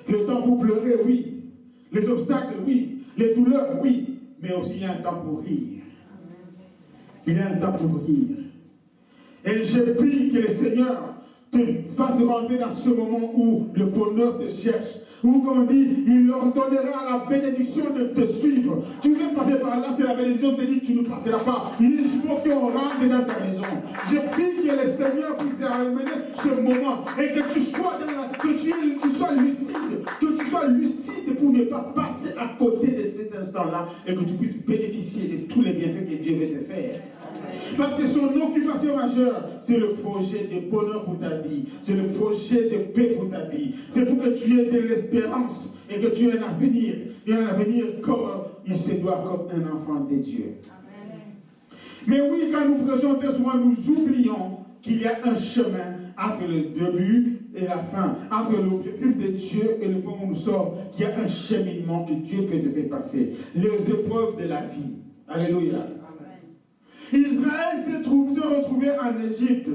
Le temps pour pleurer, oui. Les obstacles, oui. Les douleurs, oui. Mais aussi il y a un temps pour rire. Il y a un temps pour rire. Et je prie que le Seigneur te fasse rentrer dans ce moment où le bonheur te cherche. Ou comme on dit, il leur donnera la bénédiction de te suivre. Tu veux passer par là, c'est la bénédiction qui te dit, tu ne passeras pas. Il faut qu'on rentre dans ta maison. Je prie que le Seigneur puisse amener ce moment et que tu sois que tu sois lucide pour ne pas passer à côté de cet instant-là et que tu puisses bénéficier de tous les bienfaits que Dieu veut te faire. Parce que son occupation majeure, c'est le projet de bonheur pour ta vie. C'est le projet de paix pour ta vie. C'est pour que tu aies de l'espérance et que tu aies un avenir. Et un avenir comme il se doit, comme un enfant de Dieu. Amen. Mais oui, quand nous prêchons très souvent, nous oublions qu'il y a un chemin entre le début et la fin, entre l'objectif de Dieu et le point où nous sommes, qu'il y a un cheminement que Dieu peut te faire passer. Les épreuves de la vie. Alléluia. Israël s'est retrouvé en Égypte.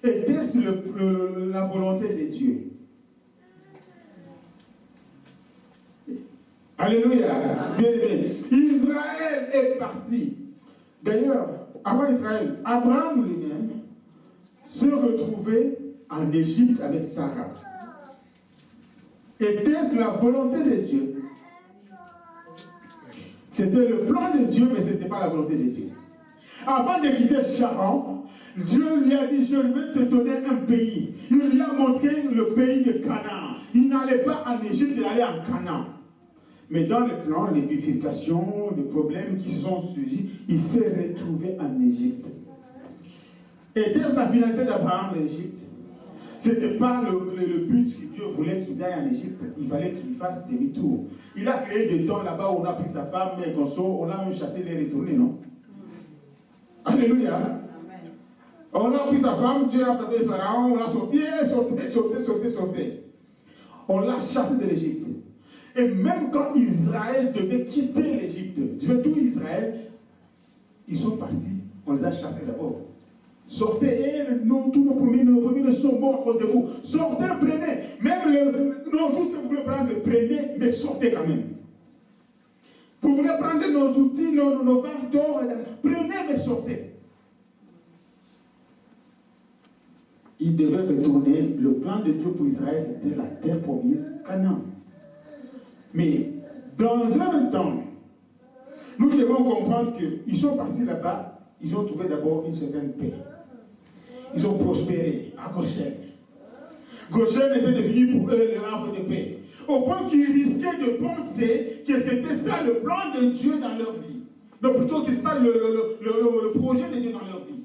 Était-ce la volonté de Dieu? Alléluia. Bien, bien. Israël est parti. D'ailleurs, avant Israël, Abraham lui-même se retrouvait en Égypte avec Sarah. Était-ce la volonté de Dieu? C'était le plan de Dieu, mais ce n'était pas la volonté de Dieu. Avant de quitter Charan, Dieu lui a dit, je vais te donner un pays. Il lui a montré le pays de Canaan. Il n'allait pas en Égypte, il allait en Canaan. Mais dans le plan, les bifurcations, les problèmes qui se sont surgis, il s'est retrouvé en Égypte. Et dès la finalité d'Abraham, l'Égypte, ce n'était pas le but que Dieu voulait qu'ils aillent en Égypte. Il fallait qu'il fasse demi-tour. Il a créé des temps là-bas où on a pris sa femme, mais on a même chassé les retournés, non? Alléluia. Amen. On a pris sa femme, Dieu a frappé le Pharaon, on l'a sauté. On l'a chassé de l'Égypte. Et même quand Israël devait quitter l'Égypte, tout Israël, ils sont partis, on les a chassés d'abord. Sortez, tous nos premiers ne sont morts à cause de vous. Sortez, prenez. Même tout ce que vous voulez prendre, prenez, mais sortez quand même. Vous voulez prendre nos outils, nos vases d'or, prenez, mais sortez. Il devait retourner. Le plan de Dieu pour Israël, c'était la terre promise, Canaan. Mais dans un temps, nous devons comprendre qu'ils sont partis là-bas, ils ont trouvé d'abord une certaine paix. Ils ont prospéré à Goshen. Goshen était devenu pour eux le havre de paix. Au point qu'ils risquaient de penser que c'était ça le plan de Dieu dans leur vie. Donc plutôt que ça le projet de Dieu dans leur vie.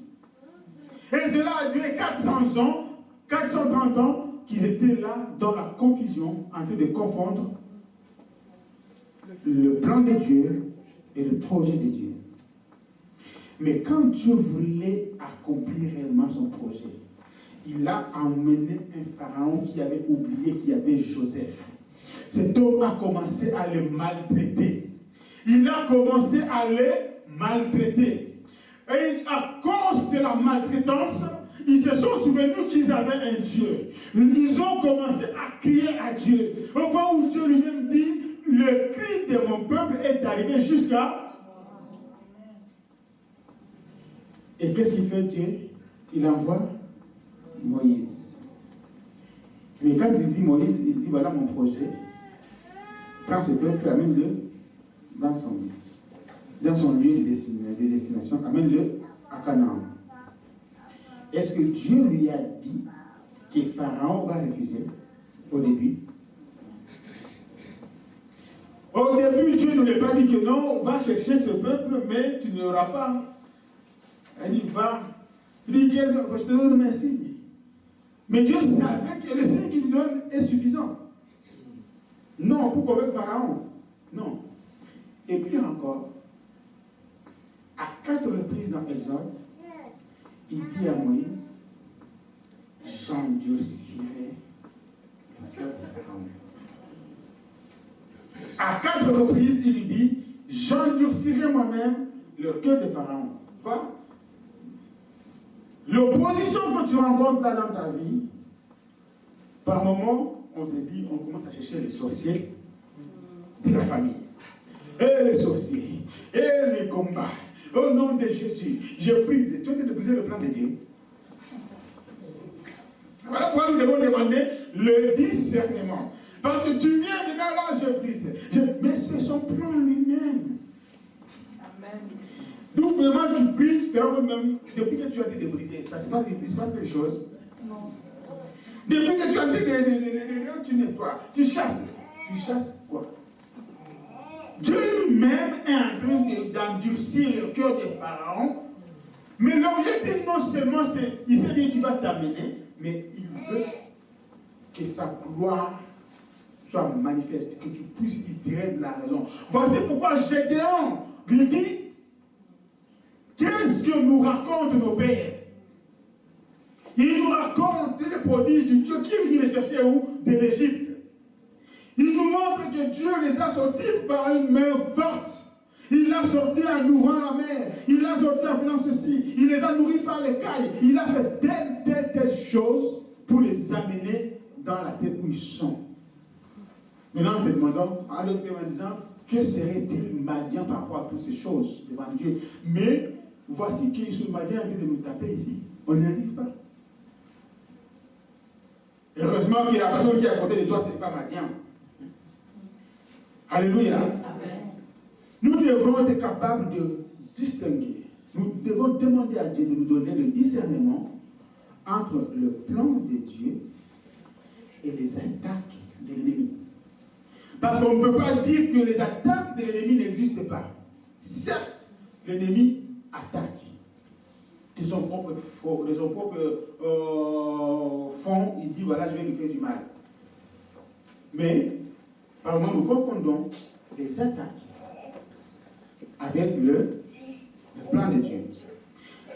Et cela a duré 400 ans, 430 ans, qu'ils étaient là dans la confusion, en train de confondre le plan de Dieu et le projet de Dieu. Mais quand Dieu voulait accomplir réellement son projet, il a emmené un pharaon qui avait oublié qu'il y avait Joseph. Cet homme a commencé à le maltraiter. Il a commencé à le maltraiter. Et à cause de la maltraitance, ils se sont souvenus qu'ils avaient un Dieu. Ils ont commencé à crier à Dieu. Au point où Dieu lui-même dit, le cri de mon peuple est arrivé jusqu'à... Et qu'est-ce qu'il fait Dieu? Il envoie Moïse. Mais quand il dit Moïse, il dit, voilà mon projet. Prends ce peuple, amène-le dans son lieu de destination, amène-le à Canaan. Est-ce que Dieu lui a dit que Pharaon va refuser au début? Au début, Dieu ne lui a pas dit que non, va chercher ce peuple, mais tu ne l'auras pas. Elle dit, va. Il dit, je te donne un signe. Mais Dieu savait que le signe qu'il lui donne est suffisant. Non, pour convaincre Pharaon. Non. Et puis encore, à 4 reprises dans l'Exode, il dit à Moïse, j'endurcirai le cœur de Pharaon. À 4 reprises, il lui dit, j'endurcirai moi-même le cœur de Pharaon. Va. L'opposition que tu rencontres là dans ta vie, par moment, on se dit, on commence à chercher les sorciers de la famille. Et les sorciers, et les combats. Au nom de Jésus, je prie. Tu es de briser le plan de Dieu. Voilà pourquoi nous devons demander le discernement. Parce que tu viens de là, je brise. Mais c'est son plan lui-même. Amen. Donc vraiment, tu pries, tu te rends compte même, depuis que tu as été débrisé, il se passe quelque chose. Non. Depuis que tu as été tu nettoies, tu chasses. Tu chasses quoi? Dieu lui-même est en train d'endurcir le cœur des pharaons. Mais l'objectif, non seulement, c'est, il sait bien qu'il va t'amener, mais il veut que sa gloire soit manifeste, que tu puisses y tirer de la raison. Voici pourquoi Gédéon lui dit, qu'est-ce que nous racontent nos pères? Ils nous racontent les prodiges du Dieu qui est venu les chercher où? De l'Égypte. Il nous montre que Dieu les a sortis par une main forte. Il l'a sorti en ouvrant la mer. Il l'a sorti en faisant ceci. Il les a nourris par les cailles. Il a fait telle chose pour les amener dans la terre où ils sont. Maintenant, on se demandant, en disant, que serait-il Madian par rapport à toutes ces choses devant Dieu? Mais voici que ce Madian a envie de nous taper ici. On n'y arrive pas. Heureusement que la personne qui est à côté de toi, ce n'est pas Madian. Alléluia. Amen. Nous devrons être capables de distinguer. Nous devons demander à Dieu de nous donner le discernement entre le plan de Dieu et les attaques de l'ennemi. Parce qu'on ne peut pas dire que les attaques de l'ennemi n'existent pas. Certes, l'ennemi attaque de son propre fond. Il dit voilà, je vais lui faire du mal. Mais, par moment, nous confondons les attaques avec le plan de Dieu.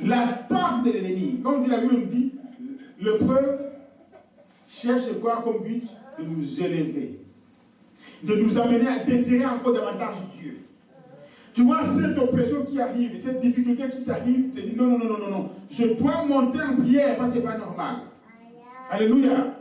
L'attaque de l'ennemi, comme dit la Bible, nous dit, l'épreuve cherche quoi comme but? De nous élever, de nous amener à désirer encore davantage Dieu. Tu vois, cette oppression qui arrive, cette difficulté qui t'arrive, tu te dis non, je dois monter en prière parce que ce n'est pas normal. Alléluia.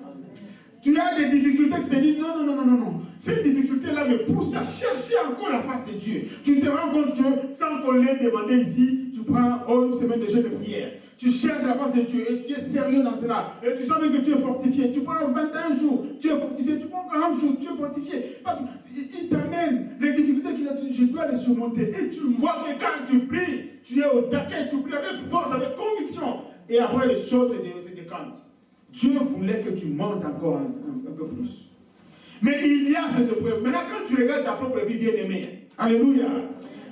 Tu as des difficultés qui te disent non. Cette difficulté-là me pousse à chercher encore la face de Dieu. Tu te rends compte que sans qu'on l'ait demandé ici, tu prends une semaine de jeûne de prière. Tu cherches la face de Dieu et tu es sérieux dans cela. Et tu sens que tu es fortifié. Tu prends 21 jours, tu es fortifié. Tu prends 40 jours, tu es fortifié. Parce qu'il t'amène les difficultés qu'il a dit, je dois les surmonter. Et tu vois que quand tu pries, tu es au taquet, tu pries avec force, avec conviction. Et après les choses se décantent. Dieu voulait que tu montes encore un peu plus. Mais il y a cette épreuve. Maintenant, quand tu regardes ta propre vie, bien-aimé, alléluia,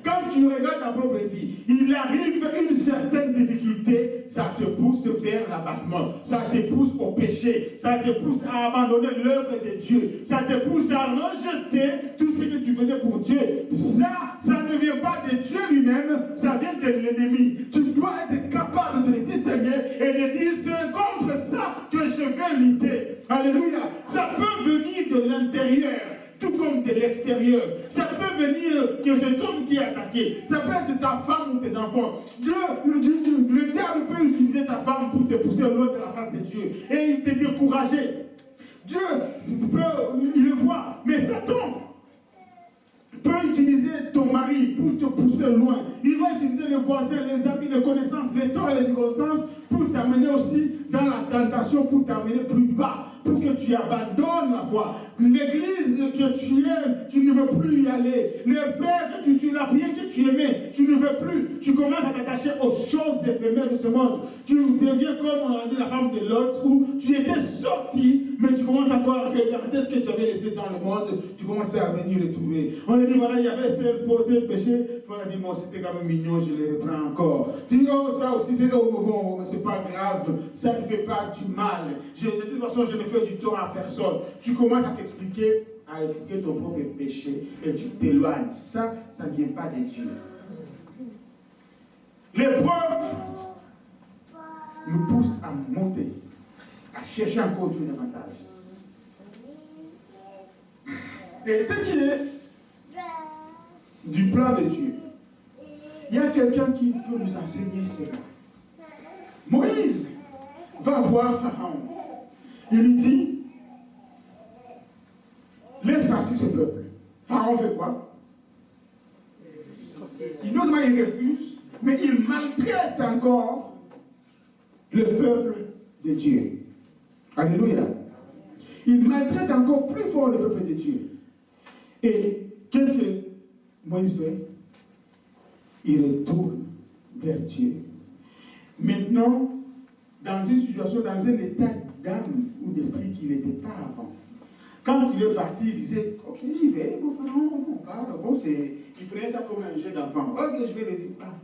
quand tu regardes ta propre vie, il arrive une certaine difficulté, ça te pousse vers l'abattement, ça te pousse au péché, ça te pousse à abandonner l'œuvre de Dieu, ça te pousse à rejeter tout ce que tu faisais pour Dieu. Ça ne vient pas de Dieu lui-même, ça vient de l'ennemi. Tu dois être capable de les distinguer et de dire c'est contre ça que je vais lutter. Alléluia. Ça peut venir de l'intérieur, tout comme de l'extérieur. Ça peut venir que cet homme qui est attaqué. Ça peut être ta femme ou tes enfants. Le diable peut utiliser ta femme pour te pousser loin de la face de Dieu et te décourager. Dieu il le voit, mais Satan peut utiliser ton mari pour te pousser loin. Il va utiliser les voisins, les amis, les connaissances, les temps et les circonstances pour t'amener aussi dans la tentation, pour t'amener plus bas, pour que tu abandonnes la foi. L'église que tu aimes, tu ne veux plus y aller. Les frères que la prière que tu aimais, tu ne veux plus. Tu commences à t'attacher aux choses éphémères de ce monde. Tu deviens comme on a dit la femme de l'autre, où tu étais sorti, mais tu commences encore à regarder ce que tu avais laissé dans le monde. Tu commences à venir le trouver. On a dit voilà, il y avait tel péché. Tu as dit moi c'était quand même mignon, je le reprends encore. Tu dis oh ça aussi c'est bon, c'est pas grave, ça ne fait pas du mal. De toute façon je ne fais du tort à personne. Tu commences à expliquer ton propre péché et tu t'éloignes. Ça ne vient pas de Dieu. L'épreuve nous pousse à monter, à chercher encore Dieu davantage. Et ce qui est du plan de Dieu, il y a quelqu'un qui peut nous enseigner cela. Moïse va voir Pharaon. Il lui dit laisse partir ce peuple. Pharaon fait quoi? Non seulement il refuse, mais il maltraite encore le peuple de Dieu. Alléluia. Il maltraite encore plus fort le peuple de Dieu. Et qu'est-ce que Moïse fait? Il retourne vers Dieu. Maintenant, dans une situation, dans un état d'âme ou d'esprit qu'il n'était pas avant. Quand il est parti, il disait, ok, j'y vais, mon pharaon, il prenait ça comme un jeu d'enfant. Ok, je vais le dire. Ah.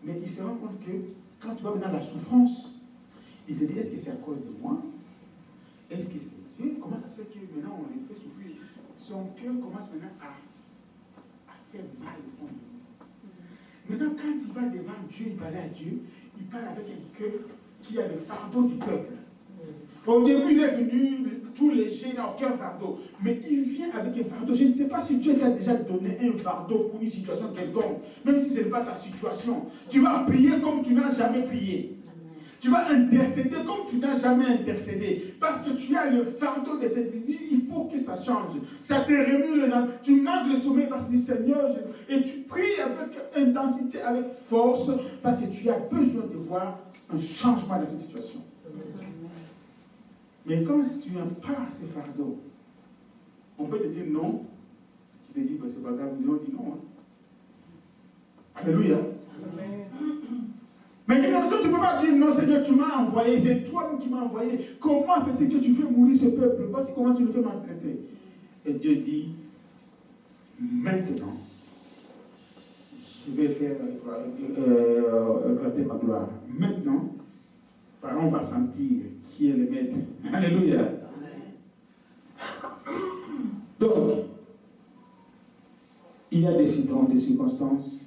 Mais il se rend compte que quand tu vas maintenant la souffrance, il se dit, est-ce que c'est à cause de moi? Est-ce que c'est Dieu? Comment ça se fait que maintenant on les fait souffrir? Son cœur commence maintenant à faire mal au fond de lui. Maintenant, quand il va devant Dieu, il parle à Dieu, il parle avec un cœur qui a le fardeau du peuple. Au début, il est venu tout léger, il n'a aucun fardeau. Mais il vient avec un fardeau. Je ne sais pas si Dieu t'a déjà donné un fardeau pour une situation quelconque. Même si ce n'est pas ta situation. Tu vas prier comme tu n'as jamais prié. Tu vas intercéder comme tu n'as jamais intercédé. Parce que tu as le fardeau de cette vie. Il faut que ça change. Ça te remue les âmes. Tu manques le sommeil parce que Seigneur, et tu pries avec intensité, avec force, parce que tu as besoin de voir un changement dans cette situation. Mais quand tu n'as pas ce fardeau, on peut te dire non. Tu te dis, ben, c'est pas grave, on dit non. Hein. Alléluia. Amen. Mais tu ne peux pas dire non, Seigneur, tu m'as envoyé, c'est toi qui m'as envoyé. Comment fait-il que tu fais mourir ce peuple? Voici comment tu le fais maltraiter. Et Dieu dit, maintenant, je vais faire éclater ma gloire. Maintenant, Pharaon va sentir qui est le maître. Alléluia. Donc, il y a des circonstances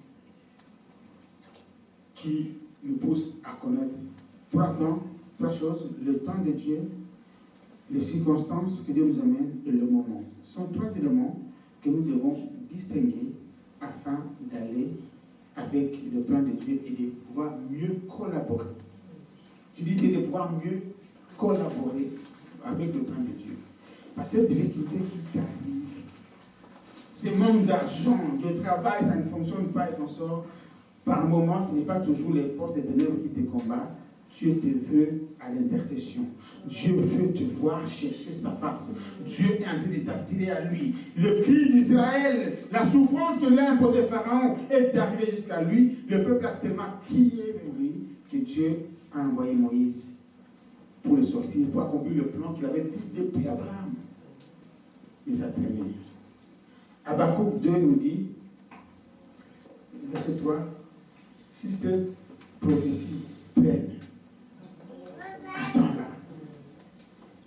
qui nous poussent à connaître trois choses: le temps de Dieu, les circonstances que Dieu nous amène et le moment. Ce sont trois éléments que nous devons distinguer afin d'aller avec le plan de Dieu et de pouvoir mieux collaborer. Je dis de pouvoir mieux collaborer avec le plan de Dieu. Parce que cette difficulté qui t'arrive, ce manque d'argent, de travail, ça ne fonctionne pas et qu'on sort. Par moments, ce n'est pas toujours les forces des ténèbres qui te combattent. Dieu te veut à l'intercession. Dieu veut te voir chercher sa face. Dieu est en train de t'attirer à lui. Le cri d'Israël, la souffrance que lui a imposé Pharaon est arrivée jusqu'à lui. Le peuple a tellement crié vers lui que Dieu a envoyé Moïse pour le sortir, pour accomplir le plan qu'il avait dit depuis Abraham. Mais ça traînait. Habakkuk 2 nous dit, verset 3, si cette prophétie traîne, attends-la.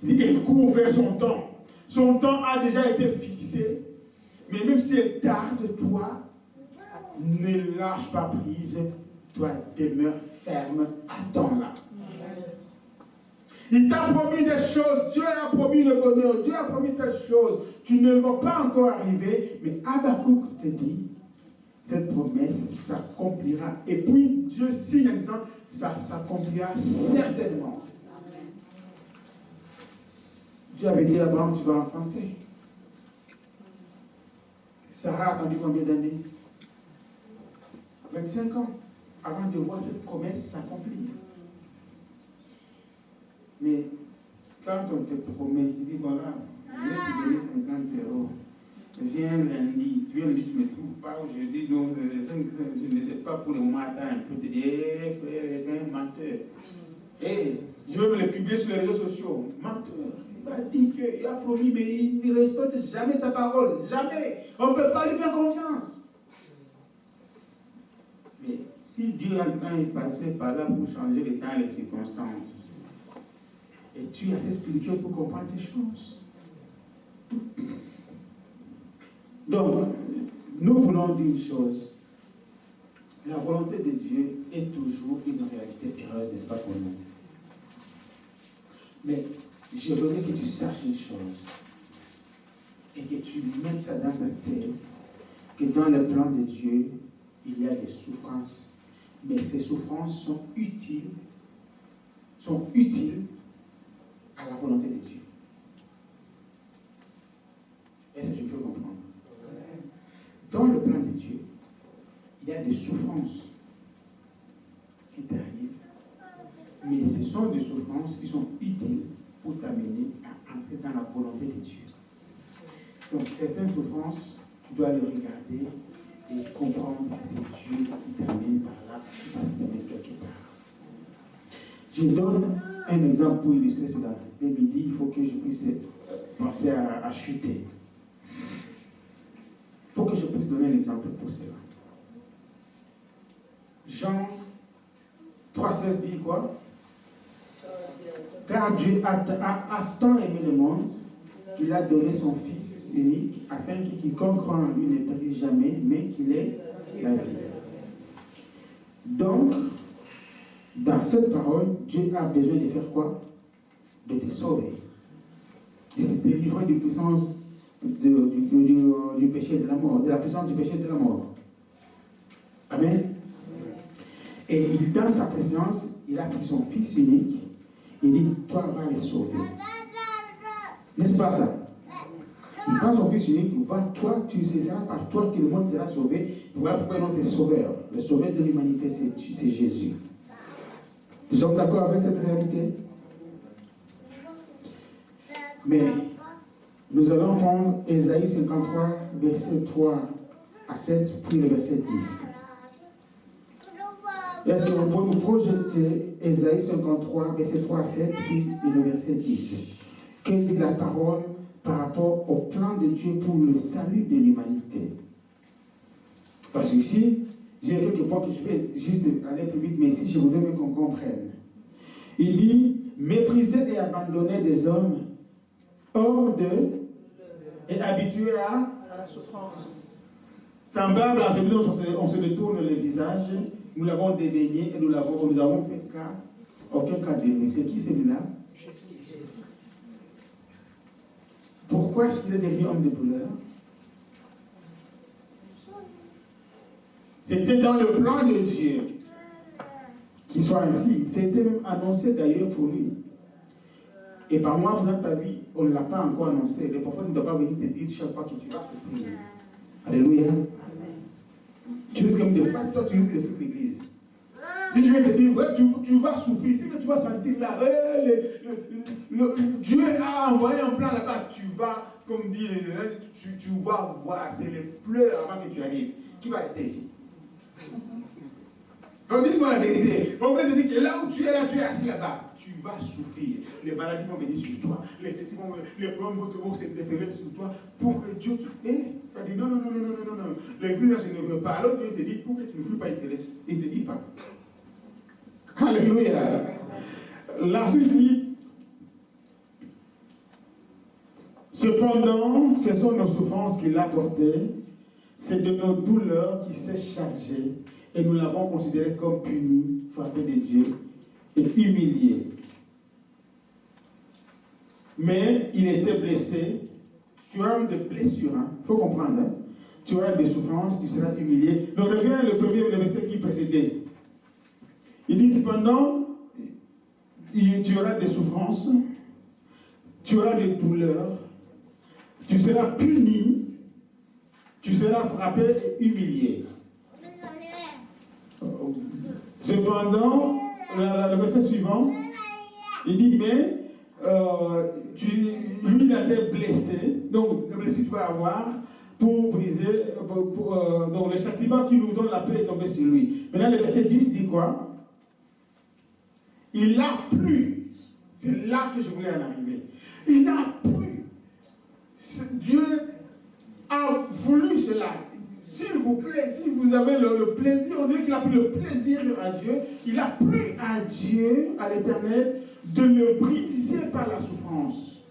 Elle court vers son temps. Son temps a déjà été fixé. Mais même si elle tarde, toi, ne lâche pas prise. Toi, demeure ferme. Attends-la. Il t'a promis des choses. Dieu a promis le bonheur. Dieu a promis des choses. Tu ne le vois pas encore arriver. Mais Habakkuk te dit, cette promesse s'accomplira. Et puis, Dieu signe en disant, ça s'accomplira certainement. Amen. Dieu avait dit à Abraham, tu vas enfanter. Sarah a attendu combien d'années? 25 ans, avant de voir cette promesse s'accomplir. Mais quand on te promet, tu dis, voilà, je vais te donner 50 €. Viens lundi, tu ne me trouves pas aujourd'hui, donc je ne sais pas pour le moment, attends un peu, te dire, frère, c'est un menteur. Et je vais me le publier sur les réseaux sociaux. Menteur. Il a dit qu'il a promis, mais il ne respecte jamais sa parole. Jamais. On ne peut pas lui faire confiance. Mais si Dieu a le temps est passé par là pour changer les temps et les circonstances, et tu es assez spirituel pour comprendre ces choses. Donc, nous voulons dire une chose. La volonté de Dieu est toujours une réalité heureuse, n'est-ce pas pour nous? Mais je voudrais que tu saches une chose et que tu mettes ça dans ta tête, que dans le plan de Dieu, il y a des souffrances. Mais ces souffrances sont utiles à la volonté de Dieu. Est-ce que je me fais comprendre? Dans le plan de Dieu, il y a des souffrances qui t'arrivent, mais ce sont des souffrances qui sont utiles pour t'amener à entrer dans la volonté de Dieu. Donc, certaines souffrances, tu dois les regarder et comprendre que c'est Dieu qui t'amène par là, parce qu'il t'amène quelque part. Je donne un exemple pour illustrer cela. Dès midi, il faut que je puisse penser à chuter. Il faut que je puisse donner un exemple pour cela. Jean 3,16 dit quoi? Car Dieu a tant aimé le monde qu'il a donné son Fils unique afin que quiconque croit en lui ne périsse jamais, mais qu'il ait la vie. Donc, dans cette parole, Dieu a besoin de faire quoi? De te sauver, de te délivrer de puissance du péché de la mort, de la puissance du péché de la mort. Amen. Et dans sa présence, il a pris son Fils unique. Il dit, toi, va les sauver. N'est-ce pas ça? Il prend son Fils unique, va, toi, tu seras par toi que le monde sera sauvé. Voilà pourquoi il est sauveur. Le sauveur de l'humanité, c'est Jésus. Nous sommes d'accord avec cette réalité? Mais nous allons prendre Ésaïe 53, verset 3 à 7, puis le verset 10. Est-ce qu'on peut nous projeter Ésaïe 53, verset 3 à 7, puis le verset 10? Que dit la parole par rapport au plan de Dieu pour le salut de l'humanité? Parce qu'ici, j'ai quelques fois que je vais juste aller plus vite, mais ici, je voudrais qu'on comprenne. Il dit, méprisez et abandonnez des hommes, hors d'eux, et habitués à la souffrance. Semblable à celui dont on se détourne le visage, nous l'avons dédaigné et nous avons fait aucun cas de lui. C'est qui celui-là? Pourquoi est-ce qu'il est devenu homme de douleur? C'était dans le plan de Dieu qu'il soit ainsi. C'était même annoncé d'ailleurs pour lui. Et par moi, dans ta vie, on ne l'a pas encore annoncé. Le prophète ne doit pas venir te dire chaque fois que tu vas souffrir. Alléluia. Tu risques comme des fois, toi tu risques de fuir l'église. Si je vais te dire, ouais, tu vas souffrir, si tu vas sentir là, Dieu a envoyé un plan là-bas, tu vas, comme dit, tu vas voir, c'est les pleurs avant que tu arrives. Qui va rester ici? Donc dites-moi la vérité. On va te dire que là où tu es assis là-bas, tu vas souffrir. Les maladies vont venir sur toi, les problèmes vont se déferler sur toi pour que Dieu te... Tu as dit non. L'église là, je ne veux pas. Alors Dieu s'est dit, pour que tu ne fuis pas, il ne te dit pas. Alléluia. La suite dit, cependant, ce sont nos souffrances qu'il a portées, c'est de nos douleurs qu'il s'est chargé, et nous l'avons considéré comme puni, frappé de Dieu et humilié. Mais il était blessé. Tu auras des blessures, il faut comprendre. Tu auras des souffrances, tu seras humilié. Donc reviens le premier verset qui précédait. Il dit cependant, tu auras des souffrances, tu auras des douleurs, tu seras puni, tu seras frappé et humilié. Cependant, le verset suivant, il dit, mais lui, il a été blessé, donc le blessé tu vas avoir pour briser, donc le châtiment qui nous donne la paix est tombé sur lui. Maintenant, le verset 10 dit quoi? Il a plu. C'est là que je voulais en arriver. Il a plu. Dieu a voulu cela. S'il vous plaît, si vous avez le plaisir, on dirait qu'il a pris le plaisir à Dieu. Il a plu à Dieu, à l'Éternel, de le briser par la souffrance.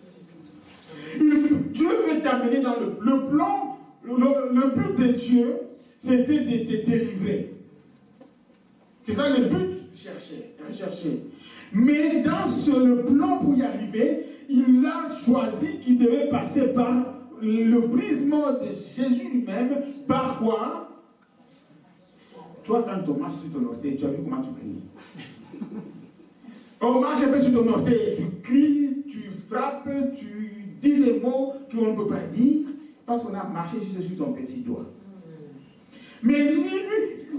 Dieu veut t'amener dans le plan. Le but de Dieu, c'était de te délivrer. C'est ça le but, rechercher. Mais dans le plan pour y arriver, il a choisi qu'il devait passer par le brisement de Jésus lui-même. Par quoi? Toi, quand on marche sur ton orteil, tu as vu comment tu cries. On marche un peu sur ton orteil, tu cries, tu frappes, tu dis des mots qu'on ne peut pas dire, parce qu'on a marché juste sur ton petit doigt. Mais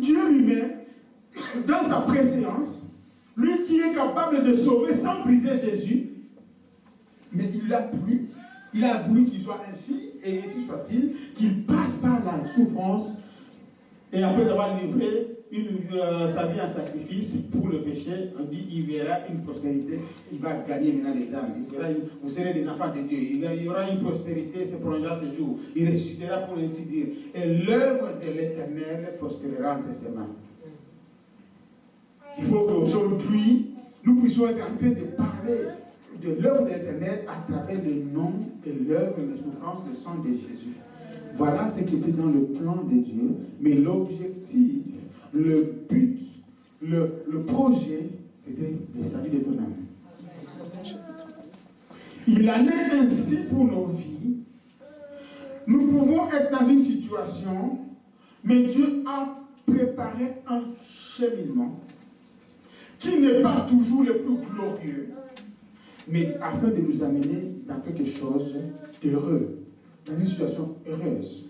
Dieu lui-même, dans sa préséance, lui qui est capable de sauver sans briser Jésus, Mais il l'a plu, il a voulu qu'il soit ainsi, et ainsi soit-il, qu'il passe par la souffrance, et après avoir livré sa vie en sacrifice pour le péché, on dit il verra une postérité, il va gagner maintenant les âmes. Vous serez des enfants de Dieu, il y aura une postérité, se prolongera ce jour, il ressuscitera pour ainsi dire, et l'œuvre de l'Éternel prospérera entre ses mains. Il faut qu'aujourd'hui, nous puissions être en train de parler de l'œuvre de l'Éternel à travers le nom et l'œuvre, la souffrance, le sang de Jésus. Voilà ce qui était dans le plan de Dieu, mais l'objectif, le but, le projet, c'était le salut de ton âme. Il en est ainsi pour nos vies. Nous pouvons être dans une situation, mais Dieu a préparé un cheminement qui n'est pas toujours le plus glorieux, mais afin de nous amener dans quelque chose d'heureux, dans une situation heureuse.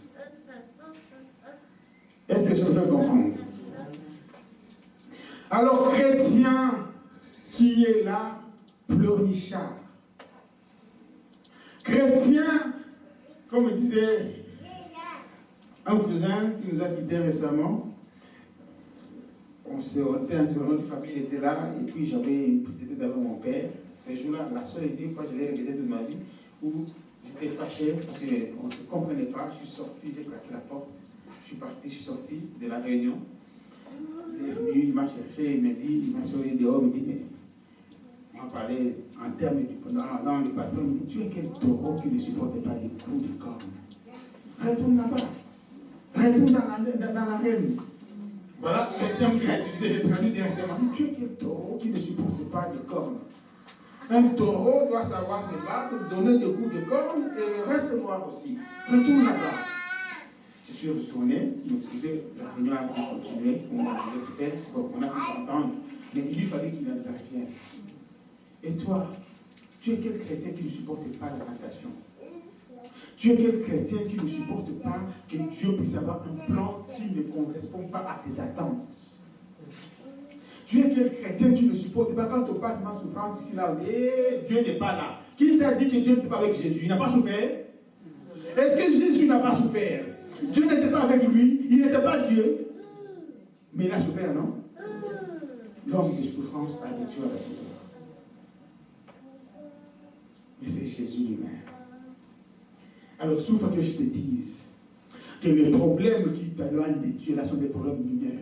Est-ce que je me fais comprendre? Alors, chrétien qui est là, pleurnichard. Chrétien, comme disait un cousin qui nous a quittés récemment, on était un tournoi de famille, il était là, et puis j'avais une petite tête avec mon père. Ces jours-là, la seule et une fois, je l'ai regretté toute ma vie, où j'étais fâché parce qu'on ne se comprenait pas. Je suis sorti, j'ai claqué la porte, je suis parti, je suis sorti de la réunion. Il est venu, il m'a cherché, il m'a dit, il m'a sorti dehors, il m'a dit, mais on va parler en termes dans le patron, il m'a dit, tu es quel taureau qui ne supporte pas les coups de corne. Retourne là-bas, retourne dans l'arène. Voilà le terme qu'il a utilisé, j'ai traduit directement. Tu es quel taureau qui ne supporte pas de cornes? Un taureau doit savoir se battre, donner des coups de cornes et le recevoir aussi. Retourne là-bas. Je suis retourné, je m'excusais, la réunion a continué, on a pu se faire, on a pu s'entendre, mais il lui fallait qu'il intervienne. Et toi, tu es quel chrétien qui ne supporte pas la tentation? Tu es quel chrétien qui ne supporte pas que Dieu puisse avoir un plan qui ne correspond pas à tes attentes? Tu es quel chrétien qui ne supporte pas quand on passe ma souffrance ici, là, Dieu n'est pas là? Qui t'a dit que Dieu n'était pas avec Jésus? Il n'a pas souffert? Est-ce que Jésus n'a pas souffert? Dieu n'était pas avec lui, il n'était pas Dieu. Mais il a souffert, non? L'homme de souffrance a habitué à la douleur. Mais c'est Jésus lui-même. Alors, souffre que je te dise que les problèmes qui t'éloignent de Dieu, là, sont des problèmes mineurs.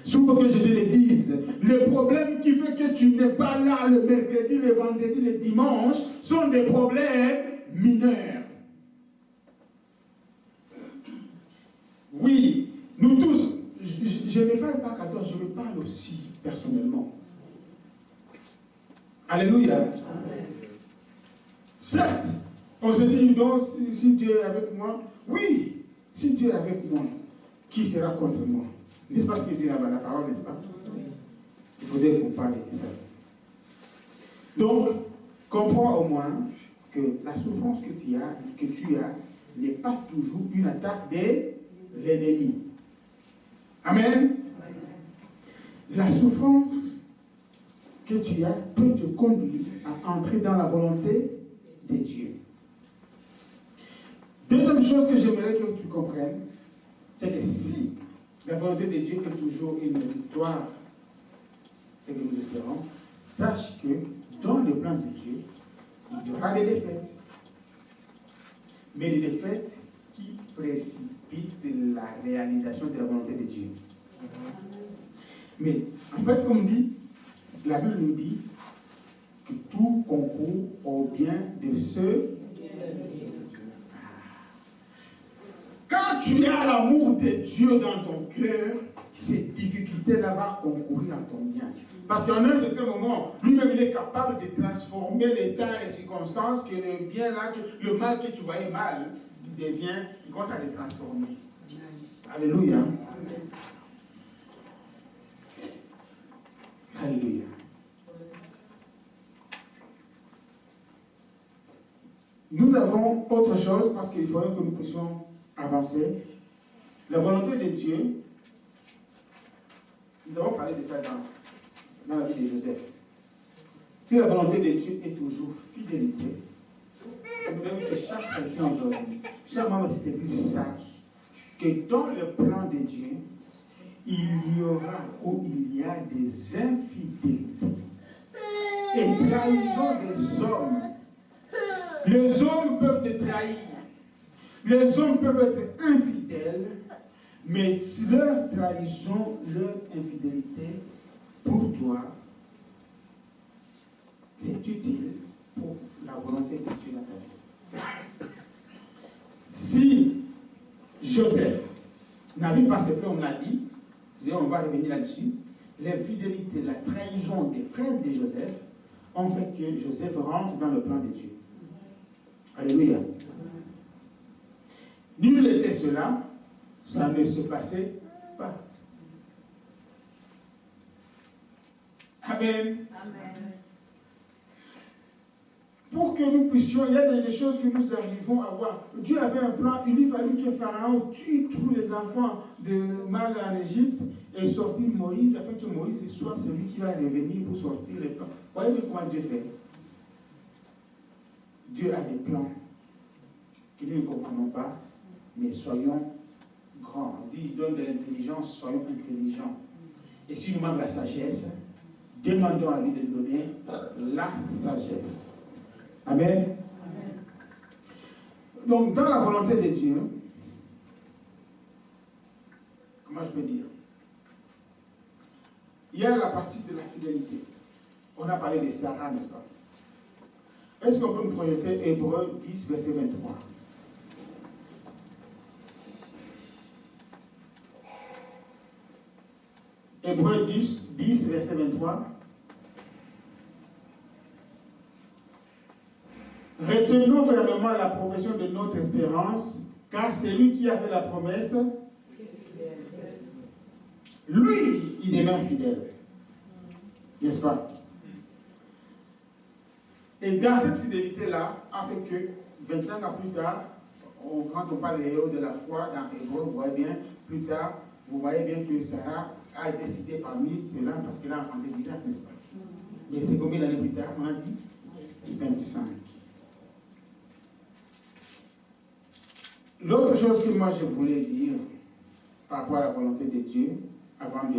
Souffre que je te le dise, les problèmes qui font que tu n'es pas là le mercredi, le vendredi, le dimanche, sont des problèmes mineurs. Oui, nous tous, je ne parle pas qu'à toi, je me parle aussi personnellement. Alléluia. Amen. Certes, on se dit, donc, si Dieu est avec moi, oui, si Dieu est avec moi, qui sera contre moi? N'est-ce pas ce qu'il dit là-bas, la parole, n'est-ce pas? Il faudrait qu'on parle de ça. Donc, comprends au moins que la souffrance que tu as n'est pas toujours une attaque de l'ennemi. Amen. La souffrance que tu as peut te conduire à entrer dans la volonté de Dieu. Deuxième chose que j'aimerais que tu comprennes, c'est que si la volonté de Dieu est toujours une victoire, c'est que nous espérons, sache que dans le plan de Dieu, il y aura des défaites. Mais des défaites qui précipitent la réalisation de la volonté de Dieu. Mais en fait, comme dit, la Bible nous dit que tout concourt au bien de ceux. Quand tu as l'amour de Dieu dans ton cœur, ces difficultés-là vont concourir à ton bien. Parce qu'en un certain moment, lui-même, il est capable de transformer les temps et les circonstances, que le bien là, que le mal que tu voyais mal, il commence à les transformer. Alléluia. Amen. Alléluia. Nous avons autre chose, parce qu'il faudrait que nous puissions avancer. La volonté de Dieu, nous avons parlé de ça dans la vie de Joseph. Si la volonté de Dieu est toujours fidélité, je voudrais que chaque chrétien aujourd'hui, chaque membre de cette église sache que dans le plan de Dieu, il y aura ou il y a des infidélités et trahison des hommes. Les hommes peuvent te trahir, les hommes peuvent être infidèles, mais leur trahison, leur infidélité, pour toi, c'est utile pour la volonté de Dieu dans ta vie. Si Joseph n'avait pas ce fait, on l'a dit, on va revenir là-dessus, l'infidélité, la trahison des frères de Joseph ont fait que Joseph rentre dans le plan de Dieu. Alléluia. Nul n'était cela, ça ne se passait pas. Amen. Amen. Pour que nous puissions, il y a des choses que nous arrivons à voir. Dieu avait un plan, il lui fallut que Pharaon tue tous les enfants de mâles en Égypte et sortir Moïse, afin que Moïse soit celui qui va revenir pour sortir les plans. Voyez comment Dieu fait. Dieu a des plans que nous ne comprenons pas, mais soyons grands. Il dit, il donne de l'intelligence, soyons intelligents. Et si nous manque la sagesse, demandons à lui de nous donner la sagesse. Amen. Amen. Donc, dans la volonté de Dieu, comment je peux dire? Il y a la partie de la fidélité. On a parlé de Sarah, n'est-ce pas? Est-ce qu'on peut me projeter Hébreux 10, verset 23? Hébreux 10, verset 23. Retenons fermement la profession de notre espérance, car celui qui a fait la promesse, lui, il demeure fidèle. N'est-ce pas? Et dans cette fidélité-là, a fait que 25 ans plus tard, quand on parle des héros de la foi dans Hébreux, vous voyez bien, plus tard, vous voyez bien que Sarah a été citée parmi ceux-là parce qu'elle a enfanté Isaac, n'est-ce pas? Mais c'est combien d'années plus tard? On a dit 25. L'autre chose que moi je voulais dire par rapport à la volonté de Dieu, avant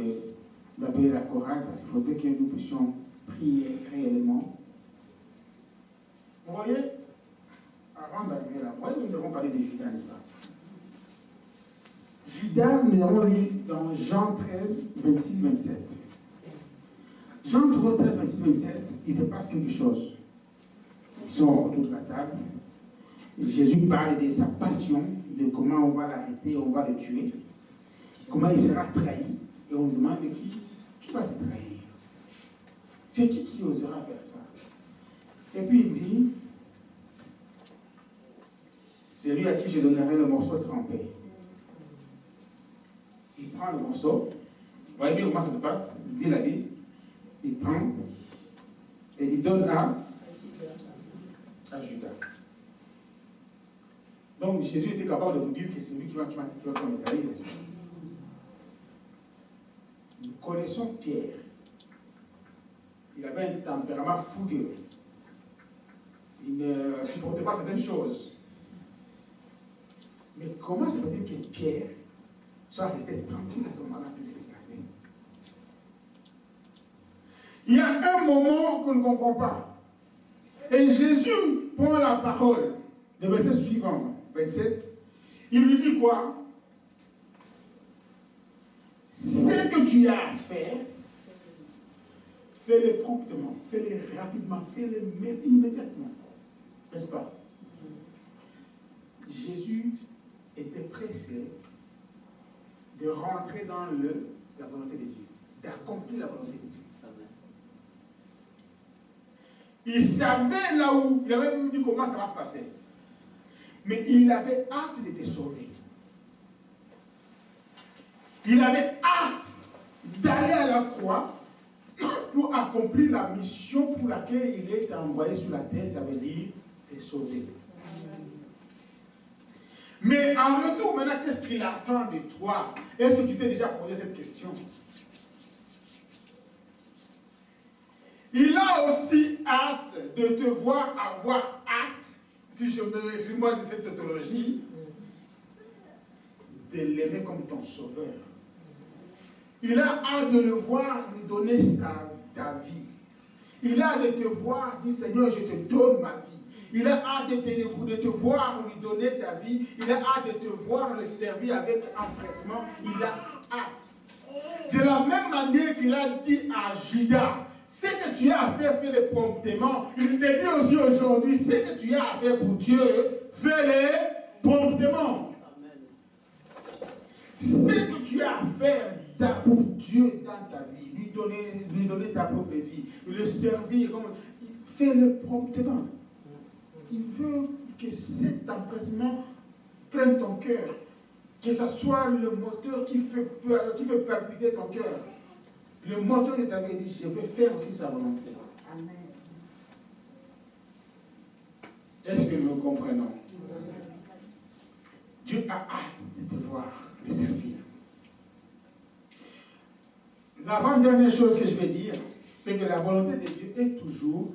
d'appeler la chorale, parce qu'il faudrait que nous puissions prier réellement. Vous voyez, avant d'arriver là, nous avons parlé de Judas, n'est-ce pas? Judas, nous avons lu dans Jean 13, 26, 27. Jean 13, 26, 27, il se passe quelque chose. Ils sont autour de la table. Jésus parle de sa passion, de comment on va l'arrêter, on va le tuer, comment il sera trahi, et on demande qui va te trahir. C'est qui osera faire ça? Et puis il dit, c'est lui à qui je donnerai le morceau trempé. Il prend le morceau, vous voyez bien comment ça se passe, il dit la Bible, il trempe, et il donne à Judas. Donc Jésus était capable de vous dire que c'est lui qui va faire le trahir, n'est-ce pas? Nous connaissons Pierre. Il avait un tempérament fougueux. Il ne supportait pas certaines choses. Mais comment se fait-il que Pierre soit resté tranquille à ce moment-là de regarder? Il y a un moment qu'on ne comprend pas. Et Jésus prend la parole. Le verset suivant, 27, il lui dit quoi? Ce que tu as à faire, fais-le promptement, fais-le rapidement, fais-le immédiatement. N'est-ce pas? Jésus était pressé de rentrer dans la volonté de Dieu, d'accomplir la volonté de Dieu. Il savait là où, il avait même dit comment ça va se passer. Mais il avait hâte de te sauver. Il avait hâte d'aller à la croix pour accomplir la mission pour laquelle il est envoyé sur la terre, ça veut dire te sauver. Mais en retour, maintenant, qu'est-ce qu'il attend de toi? Est-ce que tu t'es déjà posé cette question? Il a aussi hâte de te voir avoir hâte, si je me excuse-moi de cette tautologie, de l'aimer comme ton sauveur. Il a hâte de le voir lui donner ta vie. Il a hâte de te voir dire Seigneur, je te donne ma vie. Il a hâte de te voir lui donner ta vie. Il a hâte de te voir le servir avec empressement. Il a hâte. De la même manière qu'il a dit à Judas, ce que tu as à faire, fais-le promptement. Il te dit aussi aujourd'hui, ce que tu as à faire pour Dieu, fais-le promptement. Ce que tu as à faire pour Dieu dans ta vie, lui donner ta propre vie, le servir, fais-le promptement. Il veut que cet empressement prenne ton cœur, que ce soit le moteur qui fait palpiter ton cœur. Le moteur de ta vie dit, je veux faire aussi sa volonté. Amen. Est-ce que nous comprenons? Dieu a hâte de te voir le servir. L'avant-dernière chose que je vais dire, c'est que la volonté de Dieu est toujours,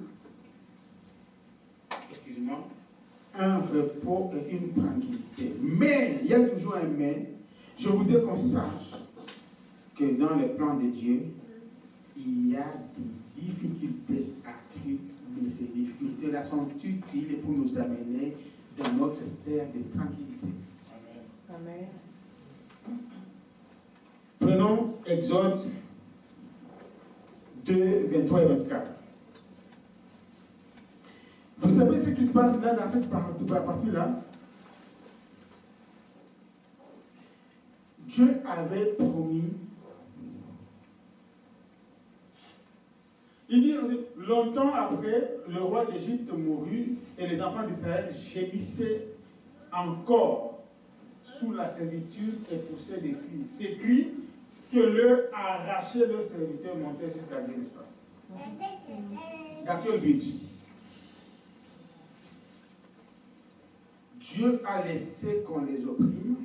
excuse-moi, un repos et une tranquillité. Mais, il y a toujours un mais, je voudrais qu'on sache que dans le plan de Dieu, il y a des difficultés accrues, mais ces difficultés-là sont utiles pour nous amener dans notre terre de tranquillité. Amen. Prenons Exode 2, 23 et 24. Vous savez ce qui se passe là dans cette partie-là? Dieu avait promis. Il dit, longtemps après, le roi d'Égypte mourut et les enfants d'Israël gémissaient encore sous la servitude et poussaient des cris. Ces cris que leur arrachaient leurs serviteurs montaient jusqu'à Dieu, n'est-ce pas? Dans quel but? Dieu a laissé qu'on les opprime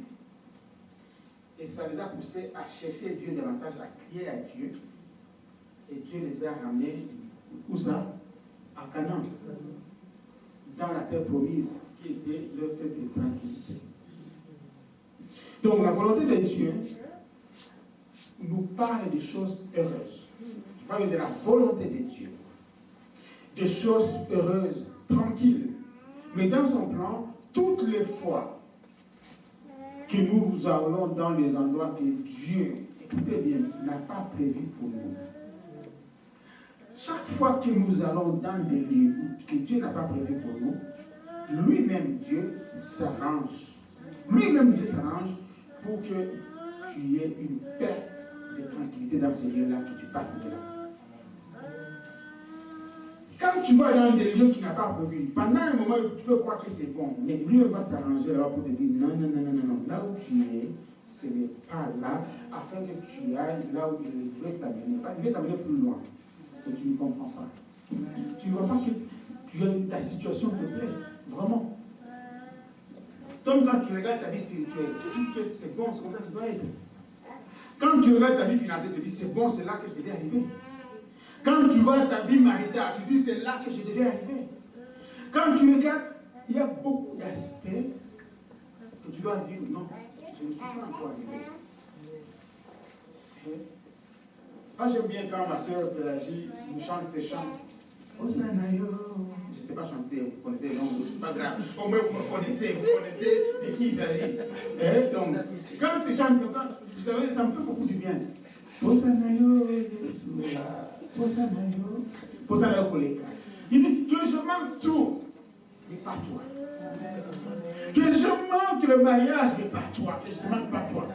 et ça les a poussés à chercher Dieu davantage, à crier à Dieu. Et Dieu les a ramenés, où ça? À Canaan, dans la terre promise, qui était leur terre de tranquillité. Donc la volonté de Dieu nous parle des choses heureuses. Je parle de la volonté de Dieu, des choses heureuses, tranquilles. Mais dans son plan, toutes les fois que nous allons dans les endroits que Dieu, écoutez bien, n'a pas prévu pour nous, chaque fois que nous allons dans des lieux que Dieu n'a pas prévu pour nous, lui-même Dieu s'arrange. Lui-même Dieu s'arrange pour que tu aies une perte de tranquillité dans ces lieux-là, que tu partes de là. Quand tu vas dans des lieux qu'il n'a pas prévu, pendant un moment, tu peux croire que c'est bon, mais lui va s'arranger là pour te dire non. Là où tu es, ce n'est pas là, afin que tu ailles là où il veut t'amener. Il veut t'amener plus loin. Et tu ne comprends pas. Tu ne vois pas que ta situation te plaît, vraiment. Donc quand tu regardes ta vie spirituelle, tu dis que c'est bon, c'est comme ça que ça doit être. Quand tu regardes ta vie financière, tu dis c'est bon, c'est là que je devais arriver. Quand tu vois ta vie maritale, tu dis c'est là que je devais arriver. Quand tu regardes, il y a beaucoup d'aspects que tu dois dire non, je ne suis pas encore arrivé. Moi j'aime bien quand ma soeur Pélagie nous chante ces chants. Osanayo, je ne sais pas chanter, vous connaissez les noms, c'est pas grave. Au moins vous connaissez de qui il s'agit. Donc, quand tu chantes, vous savez, ça me fait beaucoup du bien. Osanayo, Osanayo, Koleka. Il dit que je manque tout, mais pas toi. Que je manque le mariage, mais pas toi. Que je ne manque pas toi.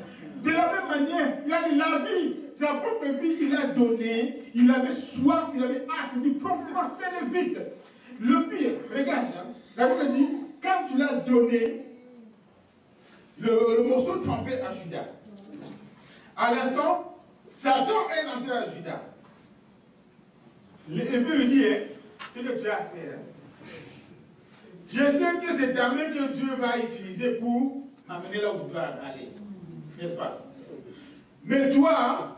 De la même manière, il a dit la vie, sa propre vie, il a donné, il avait soif, il avait hâte, il dit promptement, fais-le vite. Le pire, regarde, la Bible dit, quand tu l'as donné, le morceau trempé à Judas, à l'instant, Satan est entré à Judas. L'Hébreu lui dit, c'est ce que tu as à faire. Je sais que c'est ta main que Dieu va utiliser pour m'amener là où je dois aller. N'est-ce pas? Mais toi,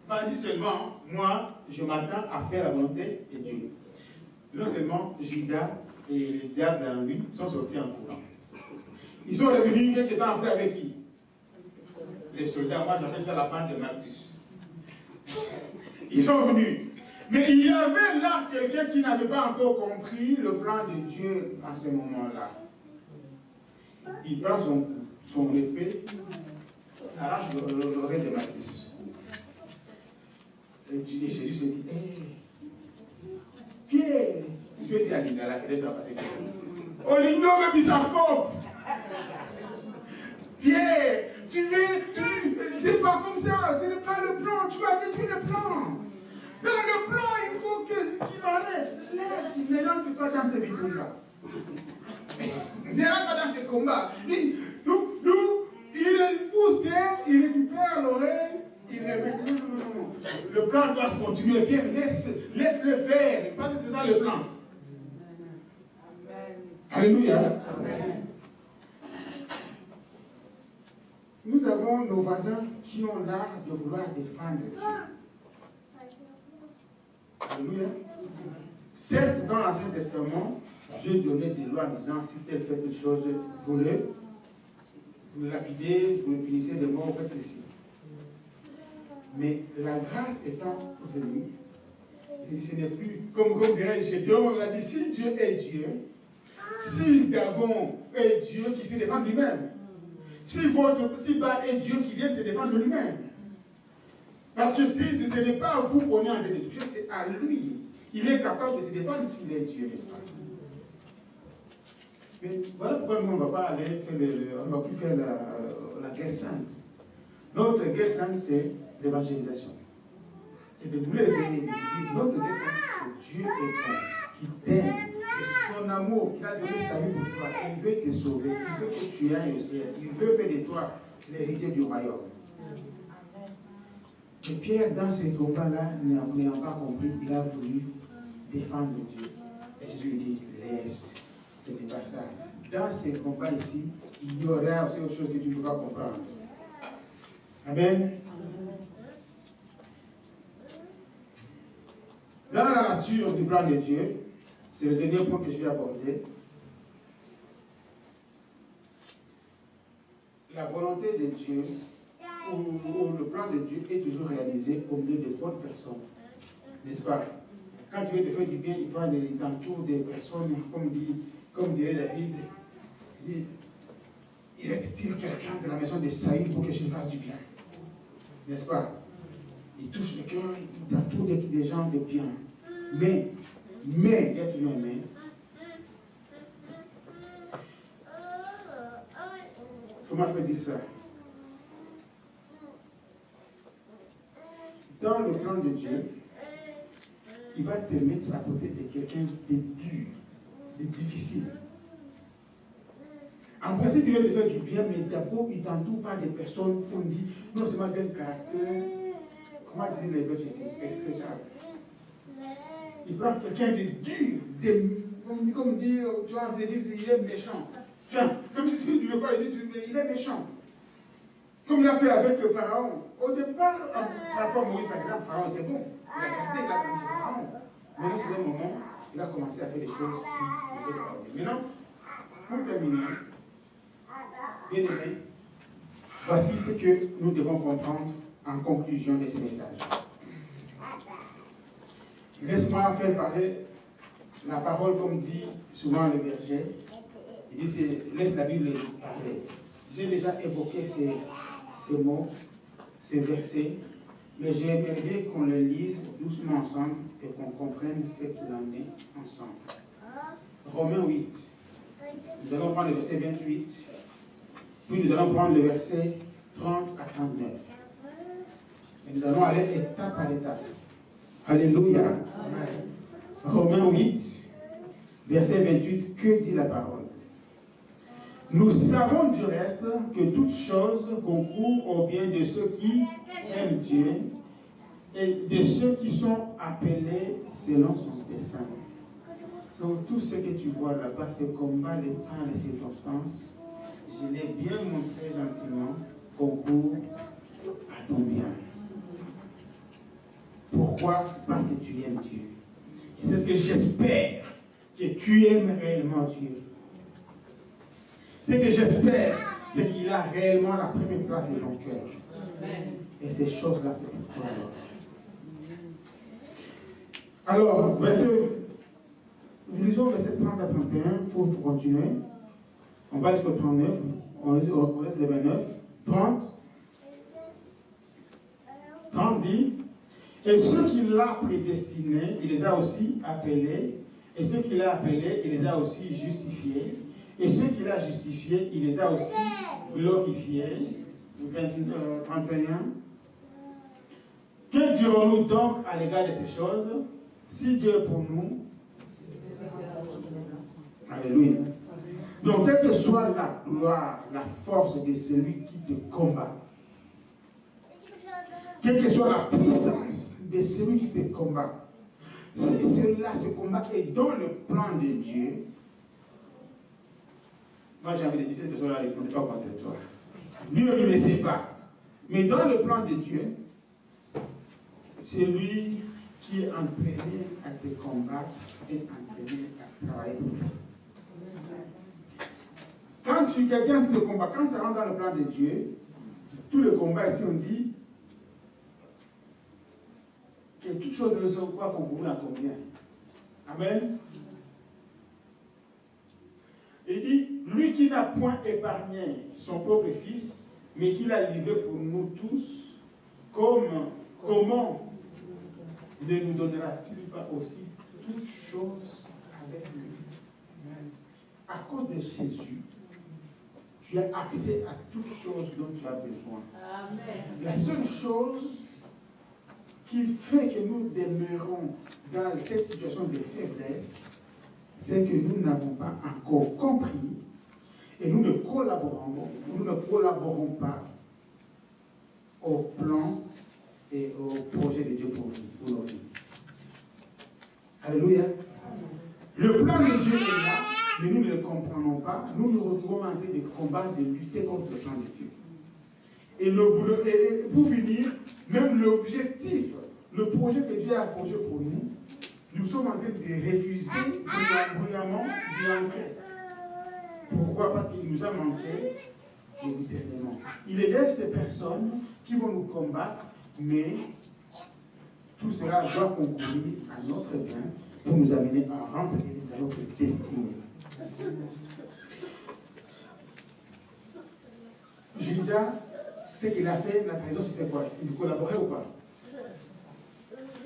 vas-y seulement, moi, je m'attends à faire la volonté de Dieu. non seulement Judas et les diables en lui sont sortis en courant. Ils sont revenus quelques temps après avec qui? Les soldats, moi j'appelle ça la bande de Malthus. Ils sont venus. Mais il y avait là quelqu'un qui n'avait pas encore compris le plan de Dieu à ce moment-là. Il prend son épée, il arrache l'oreille de Malthus. Et Jésus se dit, Pierre, Dieu dit à Lingala, qu'est-ce que ça va passer? Olingo me bisakope. Pierre, c'est pas comme ça, ce n'est pas le plan, tu vas détruire le plan. Dans le plan, il faut qu'il arrête. Laisse, ne rentre pas dans ce bidon-là. Ne rentre pas dans ce combat. Il pousse Pierre, il récupère l'oreille, il répète, non. Le plan doit se continuer. Pierre, laisse-le faire, parce que c'est ça le plan. Amen. Alléluia. Amen. Nous avons nos voisins qui ont l'art de vouloir défendre Dieu. Alléluia. Certes, dans l'Ancien Testament, Dieu donnait des lois en disant si tel fait telle chose, vous le lapidez, vous le punissez de mort, vous faites ceci. Mais la grâce étant venue, ce n'est plus, comme dirait Gédéon, on a dit si Dieu est Dieu, si Dagon est Dieu qui se défend lui-même, si Baal est Dieu qui vient se défendre de lui-même. Parce que si ce n'est pas à vous qu'on est en train de toucher, c'est à lui. Il est capable de se défendre s'il est Dieu, n'est-ce pas? Mais voilà pourquoi nous, on ne va pas aller faire on ne va plus faire la guerre sainte. Notre guerre sainte, c'est l'évangélisation. C'est de lever les dire notre guerre sainte, que Dieu est bon, qu'il t'aime, et son amour, qu'il a donné sa vie pour toi, il veut te sauver, il veut que tu ailles au ciel, il veut faire de toi l'héritier du royaume. Et Pierre, dans ce combat-là, n'ayant pas compris, il a voulu défendre Dieu. Et Jésus lui dit, laisse, ce n'est pas ça. Dans ce combat ici, il y aura aussi autre chose que tu ne peux pas comprendre. Amen. Dans la nature du plan de Dieu, c'est le dernier point que je vais aborder. La volonté de Dieu, ou le plan de Dieu est toujours réalisé au milieu de bonnes personnes. N'est-ce pas? Quand tu veux te faire du bien, il t'entoure des personnes, comme dirait David, il reste-t-il quelqu'un de la maison de Saïd pour que je lui fasse du bien? N'est-ce pas? Il touche le cœur, il t'entoure des gens de bien. Mais, il y a toujours un mais. Comment je peux dire ça? Dans le plan de Dieu, il va te mettre à côté de quelqu'un de dur, de difficile. En principe, il va te faire du bien, mais d'abord, il ne t'entoure pas des personnes qu'on dit non seulement d'un caractère, comment dire les Belges ici, exécrable. Il prend quelqu'un de dur, comme dire, tu vois, dire qu'il est méchant. Tu vois, comme si tu ne veux pas le dire, il est méchant. Comme il a fait avec le Pharaon. Au départ, par rapport à Moïse, par exemple, le Pharaon était bon. Il a gardé, il a connu ce Pharaon. Mais sur un moment, il a commencé à faire des choses qui n'étaient pas bonnes. Maintenant, pour terminer, bien aimé, voici ce que nous devons comprendre en conclusion de ce message. Laisse-moi faire parler la parole, comme dit souvent le berger. Il dit, laisse la Bible parler. J'ai déjà évoqué ces mots, ces versets, mais j'aimerais bien qu'on les lise doucement ensemble et qu'on comprenne ce qu'il en est ensemble. Romains 8. Nous allons prendre le verset 28, puis nous allons prendre le verset 30 à 39. Et nous allons aller étape par étape. Alléluia. Amen. Romains 8, verset 28, que dit la parole? Nous savons du reste que toutes choses concourent au bien de ceux qui aiment Dieu et de ceux qui sont appelés selon son dessein. Donc tout ce que tu vois là-bas, ce combat, les temps, les circonstances, je l'ai bien montré gentiment, concourt à ton bien. Pourquoi? Parce que tu aimes Dieu. C'est ce que j'espère, que tu aimes réellement Dieu. Ce que j'espère, c'est qu'il a réellement la première place de ton cœur. Et ces choses-là, c'est pour toi. Alors, nous lisons verset 30 à 31 pour continuer. On va jusqu'au 39. On laisse le 29. 30. 30 dit, et ceux qu'il a prédestinés, il les a aussi appelés. Et ceux qu'il a appelés, il les a aussi justifiés. Et ceux qu'il a justifiés, il les a aussi glorifiés. 31. Que dirons-nous donc à l'égard de ces choses? Si Dieu est pour nous, alléluia. Donc, quelle que soit la gloire, la force de celui qui te combat, quelle que soit la puissance de celui qui te combat, si ce combat est dans le plan de Dieu, moi j'ai envie de dire cette personne-là ne répondait pas contre toi. Lui, il ne sait pas. Mais dans le plan de Dieu, c'est lui qui est entraîné à te combattre et entraîné à travailler pour toi. Quand quelqu'un te combat, quand ça rentre dans le plan de Dieu, tout le combat ici on dit que toute chose ne se voit qu'on vous en convient. Amen. Il dit, lui qui n'a point épargné son propre fils, mais qui l'a livré pour nous tous, comment ne nous donnera-t-il pas aussi toutes choses avec lui? À cause de Jésus, tu as accès à toutes choses dont tu as besoin. Amen. La seule chose qui fait que nous demeurons dans cette situation de faiblesse, c'est que nous n'avons pas encore compris et nous ne collaborons pas au plan et au projet de Dieu pour nos vies. Alléluia. Le plan de Dieu est là, mais nous ne le comprenons pas. Nous nous retrouvons en train de combattre, de lutter contre le plan de Dieu. Et pour finir, même l'objectif, le projet que Dieu a forgé pour nous, nous sommes en train de refuser bruyamment d'y entrer. Pourquoi? Parce qu'il nous a manqué de discernement. Il élève ces personnes qui vont nous combattre, mais tout cela doit concourir à notre bien pour nous amener à rentrer dans notre destinée. Judas, ce qu'il a fait, la trahison, c'était quoi? Il collaborait ou pas?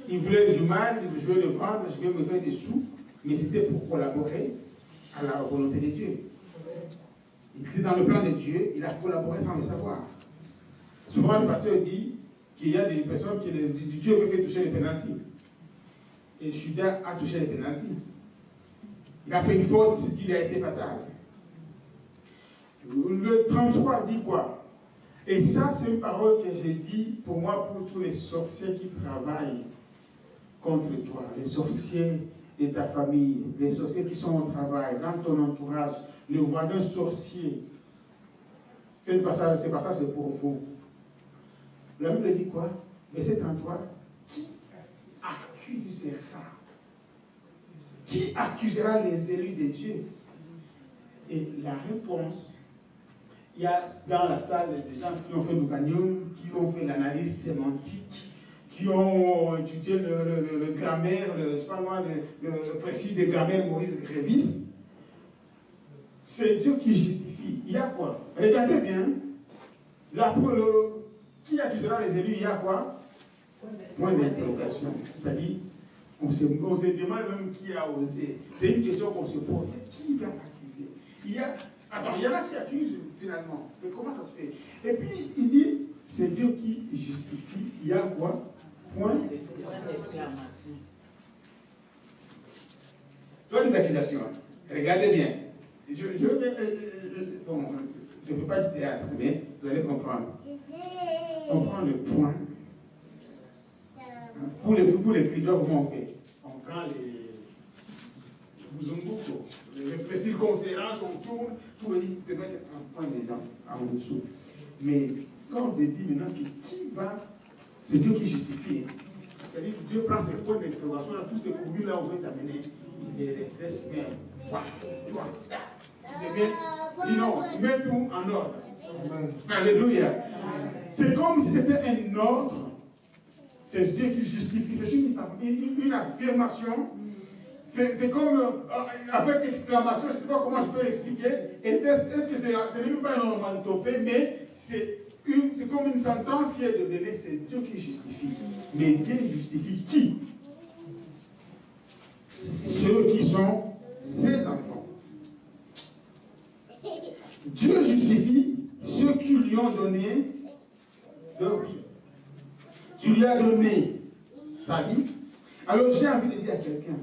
Il voulait du mal, il voulait le vendre, je vais me faire des sous, mais c'était pour collaborer à la volonté de Dieu. Il était dans le plan de Dieu, il a collaboré sans le savoir. Souvent, le pasteur dit qu'il y a des personnes qui Dieu veut faire toucher les pénaltys. Et Judas a touché les pénaltys. Il a fait une faute qui lui a été fatale. Le 33 dit quoi? Et ça, c'est une parole que j'ai dit pour moi, pour tous les sorciers qui travaillent contre toi, les sorciers de ta famille, les sorciers qui sont au travail, dans ton entourage, le voisin sorcier. C'est pour vous. La Bible dit quoi? Verset 33. Qui accusera? Qui accusera les élus de Dieu? Et la réponse, il y a dans la salle des gens qui ont fait l'Ouganium, qui ont fait l'analyse sémantique, qui ont étudié le grammaire, le précis de grammaire Maurice Grévis. C'est Dieu qui justifie. Il y a quoi? Regardez bien. Qui accusera les élus? Il y a quoi? Point d'interrogation. C'est-à-dire, on se demande même qui a osé. C'est une question qu'on se pose. Qui va accuser? Il y en a qui accusent finalement. Mais comment ça se fait? Et puis, il dit, c'est Dieu qui justifie. Il y a quoi? Point d'exclamation. Tu as des accusations. Regardez bien. Bon, je ne fais pas du théâtre, mais vous allez comprendre. On prend le point. Pour les cueilleurs, comment on fait? On prend les Buzumbuko, les circonférences, on tourne, pour te mettre un point dedans, en dessous. Mais quand on te dit maintenant que qui va, c'est Dieu qui justifie. C'est-à-dire que Dieu prend ses points d'interrogation, tous ces courbures là où on veut t'amener, il les redresse, mais il met tout en ordre. Alléluia. C'est comme si c'était un ordre. C'est Dieu qui justifie. C'est une affirmation. C'est comme avec exclamation, je ne sais pas comment je peux l'expliquer. Est-ce que c'est même pas une onomatopée, mais c'est comme une sentence qui est donnée. C'est Dieu qui justifie. Mais Dieu justifie qui? Ceux qui sont ses enfants. Dieu justifie ceux qui lui ont donné leur vie. Tu lui as donné ta vie. Alors j'ai envie de dire à quelqu'un,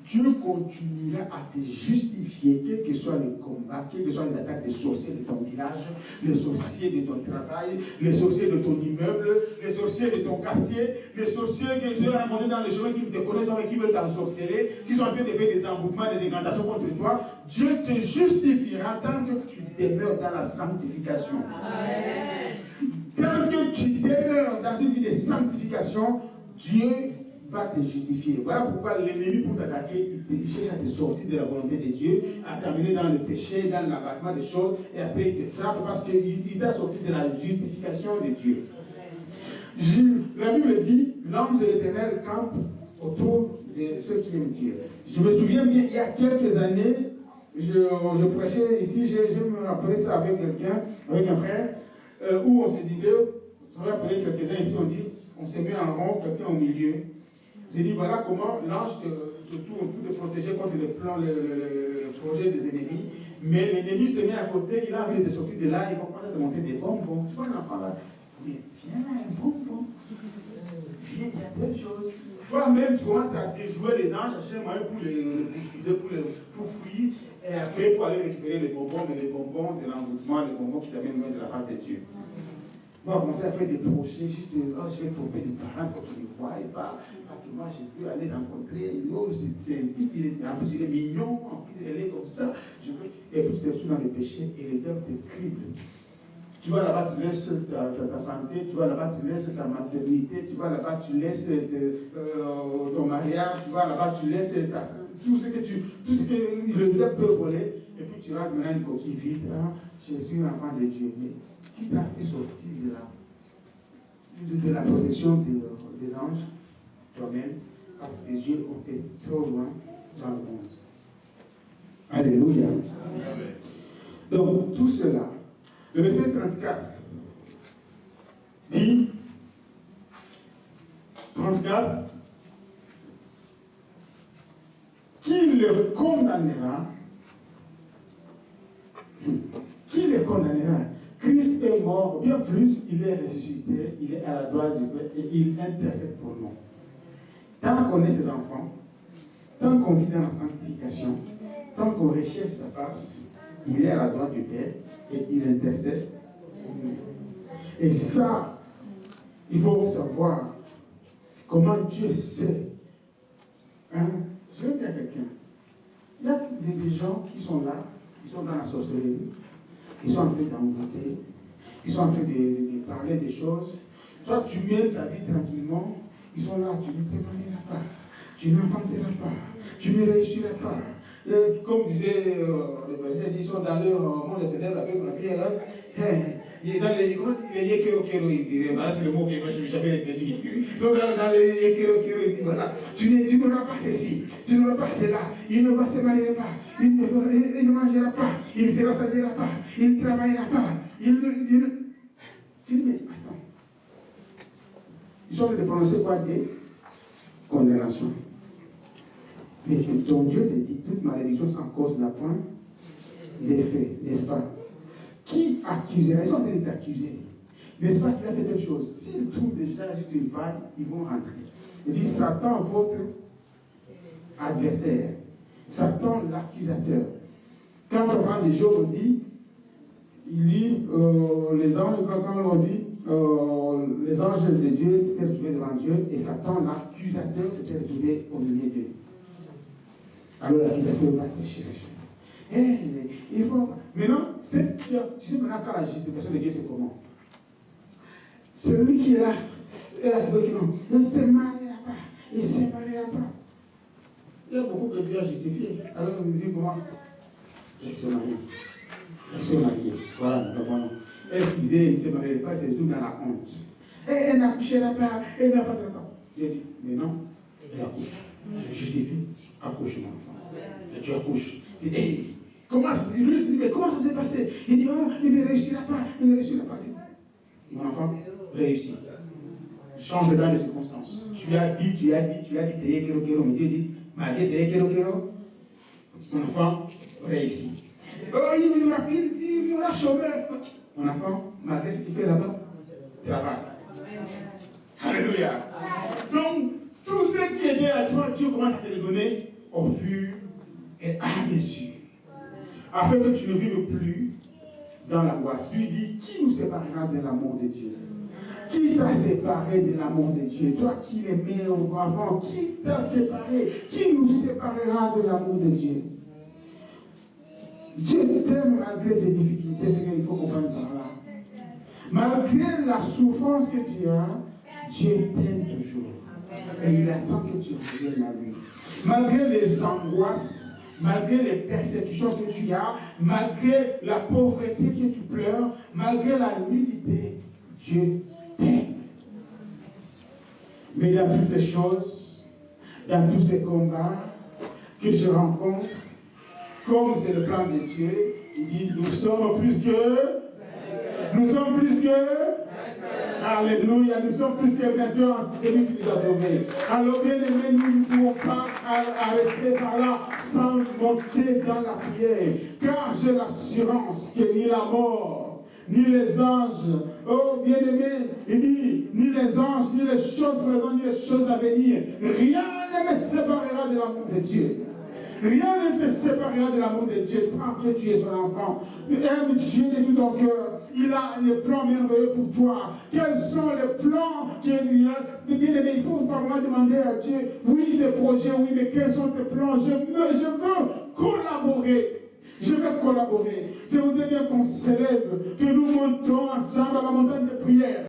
Dieu continuera à te justifier, quels que soient les combats, quelles que soient les attaques des sorciers de ton village, les sorciers de ton travail, les sorciers de ton immeuble, les sorciers de ton quartier, les sorciers que Dieu a ramenés dans les chemins qui te connaissent et qui veulent t'ensorceler, qui sont en train de faire des envoûtements, des incantations contre toi. Dieu te justifiera tant que tu demeures dans la sanctification. Amen. Tant que tu demeures dans une vie de sanctification, Dieu va te justifier. Voilà pourquoi l'ennemi, pour t'attaquer, il cherche à te sortir de la volonté de Dieu, à t'amener dans le péché, dans l'abattement des choses, et après il te frappe parce qu'il t'a sorti de la justification de Dieu. La Bible dit, l'ange de l'Éternel campe autour de ceux qui aiment Dieu. Je me souviens bien, il y a quelques années, je prêchais ici, je me rappelais ça avec quelqu'un, avec un frère, où on se disait, je me rappelais quelques-uns ici, on dit, on se met en rond, quelqu'un au milieu. J'ai dit, voilà comment l'ange te tourne pour te protéger contre le projet des ennemis. Mais l'ennemi se met à côté, il a envie de sortir de là, il va commencer à te monter des bonbons. Tu vois l'enfant là? Mais viens là, un bonbon. Viens, il y a plein de choses. Toi-même, tu commences à déjouer les anges, à chercher un moyen pour les bousculer, pour fuir, et après pour aller récupérer les bonbons, mais les bonbons de l'envoûtement, les bonbons qui t'amènent loin de la face de Dieu. Moi, on commençait à faire des projets, juste, je vais tromper des parents pour qu'ils ne voient pas, parce que moi, j'ai vu aller rencontrer, c'est un type, en plus, il est mignon, en plus, il est comme ça, et puis tu te retrouves dans le péché, et le diable te crible. Tu vas là-bas, tu laisses ta santé, tu vas là-bas, tu laisses ta maternité, tu vas là-bas, tu laisses ton mariage, tu vas là-bas, tu laisses tout ce que le diable peut voler, et puis tu rentres maintenant une coquille vide. Hein, je suis un enfant de Dieu. Mais qui t'a fait sortir de la protection des anges, toi-même, parce que tes yeux ont été trop loin dans le monde. Alléluia. Amen. Donc, tout cela, le verset 34 dit, 34, qui le condamnera? Qui le condamnera? Christ est mort, bien plus, il est ressuscité, il est à la droite du Père et il intercède pour nous. Tant qu'on est ses enfants, tant qu'on vit dans la sanctification, tant qu'on recherche sa face, il est à la droite du Père et il intercède pour nous. Et ça, il faut savoir comment Dieu sait. Hein? Je vais dire à quelqu'un. Il y a des gens qui sont là, ils sont dans la sorcellerie, ils sont en train d'envoûter, ils sont en train de parler des choses. Toi, tu mènes ta vie tranquillement, ils sont là, tu ne te marieras pas, tu n'enfanteras pas, tu ne réussiras pas. Et comme disait le président, ils sont dans leur monde de ténèbres avec la pierre. Il est dans les yekero, voilà, c'est le mot que je n'ai jamais entendu. Ils sont dans les yekero, voilà. Tu n'auras pas ceci, tu n'auras pas cela, il ne va se marier pas, il ne mangera pas, il ne se rassasiera pas, il ne travaillera pas, tu dis, mais attends. Ils sont en train de prononcer quoi? Des condamnations. Mais ton Dieu te dit, toute malédiction sans cause n'a point d'effet, n'est-ce pas? Qui accusera? Ils sont en train de t'accuser. N'est-ce pas qu'il a fait telle chose? S'ils trouvent déjà juste une faille, ils vont rentrer. Il dit, Satan, votre adversaire. Satan, l'accusateur. Quand on parle de Job, on dit, les anges, quand on dit, les anges de Dieu s'étaient retrouvés devant Dieu, et Satan, l'accusateur, s'était retrouvé au milieu d'eux. Alors l'accusateur va te chercher. Il faut. Maintenant, tu sais maintenant quand la justification de Dieu, c'est comment? Celui qui est là, et là, tu vois que non, c'est marié Il ne se mariera pas. Il y a beaucoup de Dieu à justifier. Alors on me dit comment? Elle se marie. Elle se marie. Voilà, nous comprenons. Elle qui disait qu'il ne se marierait pas, c'est tout dans la honte. Et elle n'accouchera pas, elle n'enfantera pas. J'ai dit, mais non, elle accouche. Je justifie. Accouche, mon enfant. Et tu accouches. Tu dis, hey, comment ça se dit? Lui, il dit, mais comment ça s'est passé? Il dit, oh, il ne réussira pas, il ne réussira pas. Mon enfant, réussit. Change dans les circonstances. Tu as dit, t'es kero kero, mais Dieu dit, malgré t'es kero kero, mon enfant réussit. Oh, il mourra chômeur. Mon enfant, malgré ce que tu fais là-bas, travaille. Alléluia. Donc, tout ce qui est à toi, Dieu commence à te le donner au fur et à mesure. Afin que tu ne vives plus dans l'angoisse. Lui dit, qui nous séparera de l'amour de Dieu? Qui t'a séparé de l'amour de Dieu? Toi qui l'aimais avant, qui t'a séparé? Qui nous séparera de l'amour de Dieu? Dieu t'aime malgré tes difficultés, c'est ce qu'il faut comprendre par là. Malgré la souffrance que tu as, Dieu t'aime toujours. Et il attend que tu reviennes à lui. Malgré les angoisses, malgré les persécutions que tu as, malgré la pauvreté que tu pleures, malgré la nudité, Dieu t'aime. Mais dans toutes ces choses, dans tous ces combats que je rencontre, comme c'est le plan de Dieu, il dit, nous sommes plus que... Nous sommes plus que... Alléluia, nous sommes plus que vainqueurs en celui qui nous a sauvés. Alors bien aimés, nous ne pouvons pas arrêter par là sans monter dans la prière. Car j'ai l'assurance que ni la mort, ni les anges, oh bien aimés, il dit, ni les anges, ni les choses présentes, ni les choses à venir, rien ne me séparera de l'amour de Dieu. Rien ne te séparera de l'amour de Dieu tant que tu es son enfant. Tu aimes Dieu de tout ton cœur. Il a des plans merveilleux pour toi. Quels sont les plans qu'il a? Bien aimé, il faut vraiment demander à Dieu, oui, des projets, oui, mais quels sont tes plans? Je veux collaborer. Je veux collaborer. Je voudrais bien qu'on s'élève, que nous montons ensemble à la montagne de prière.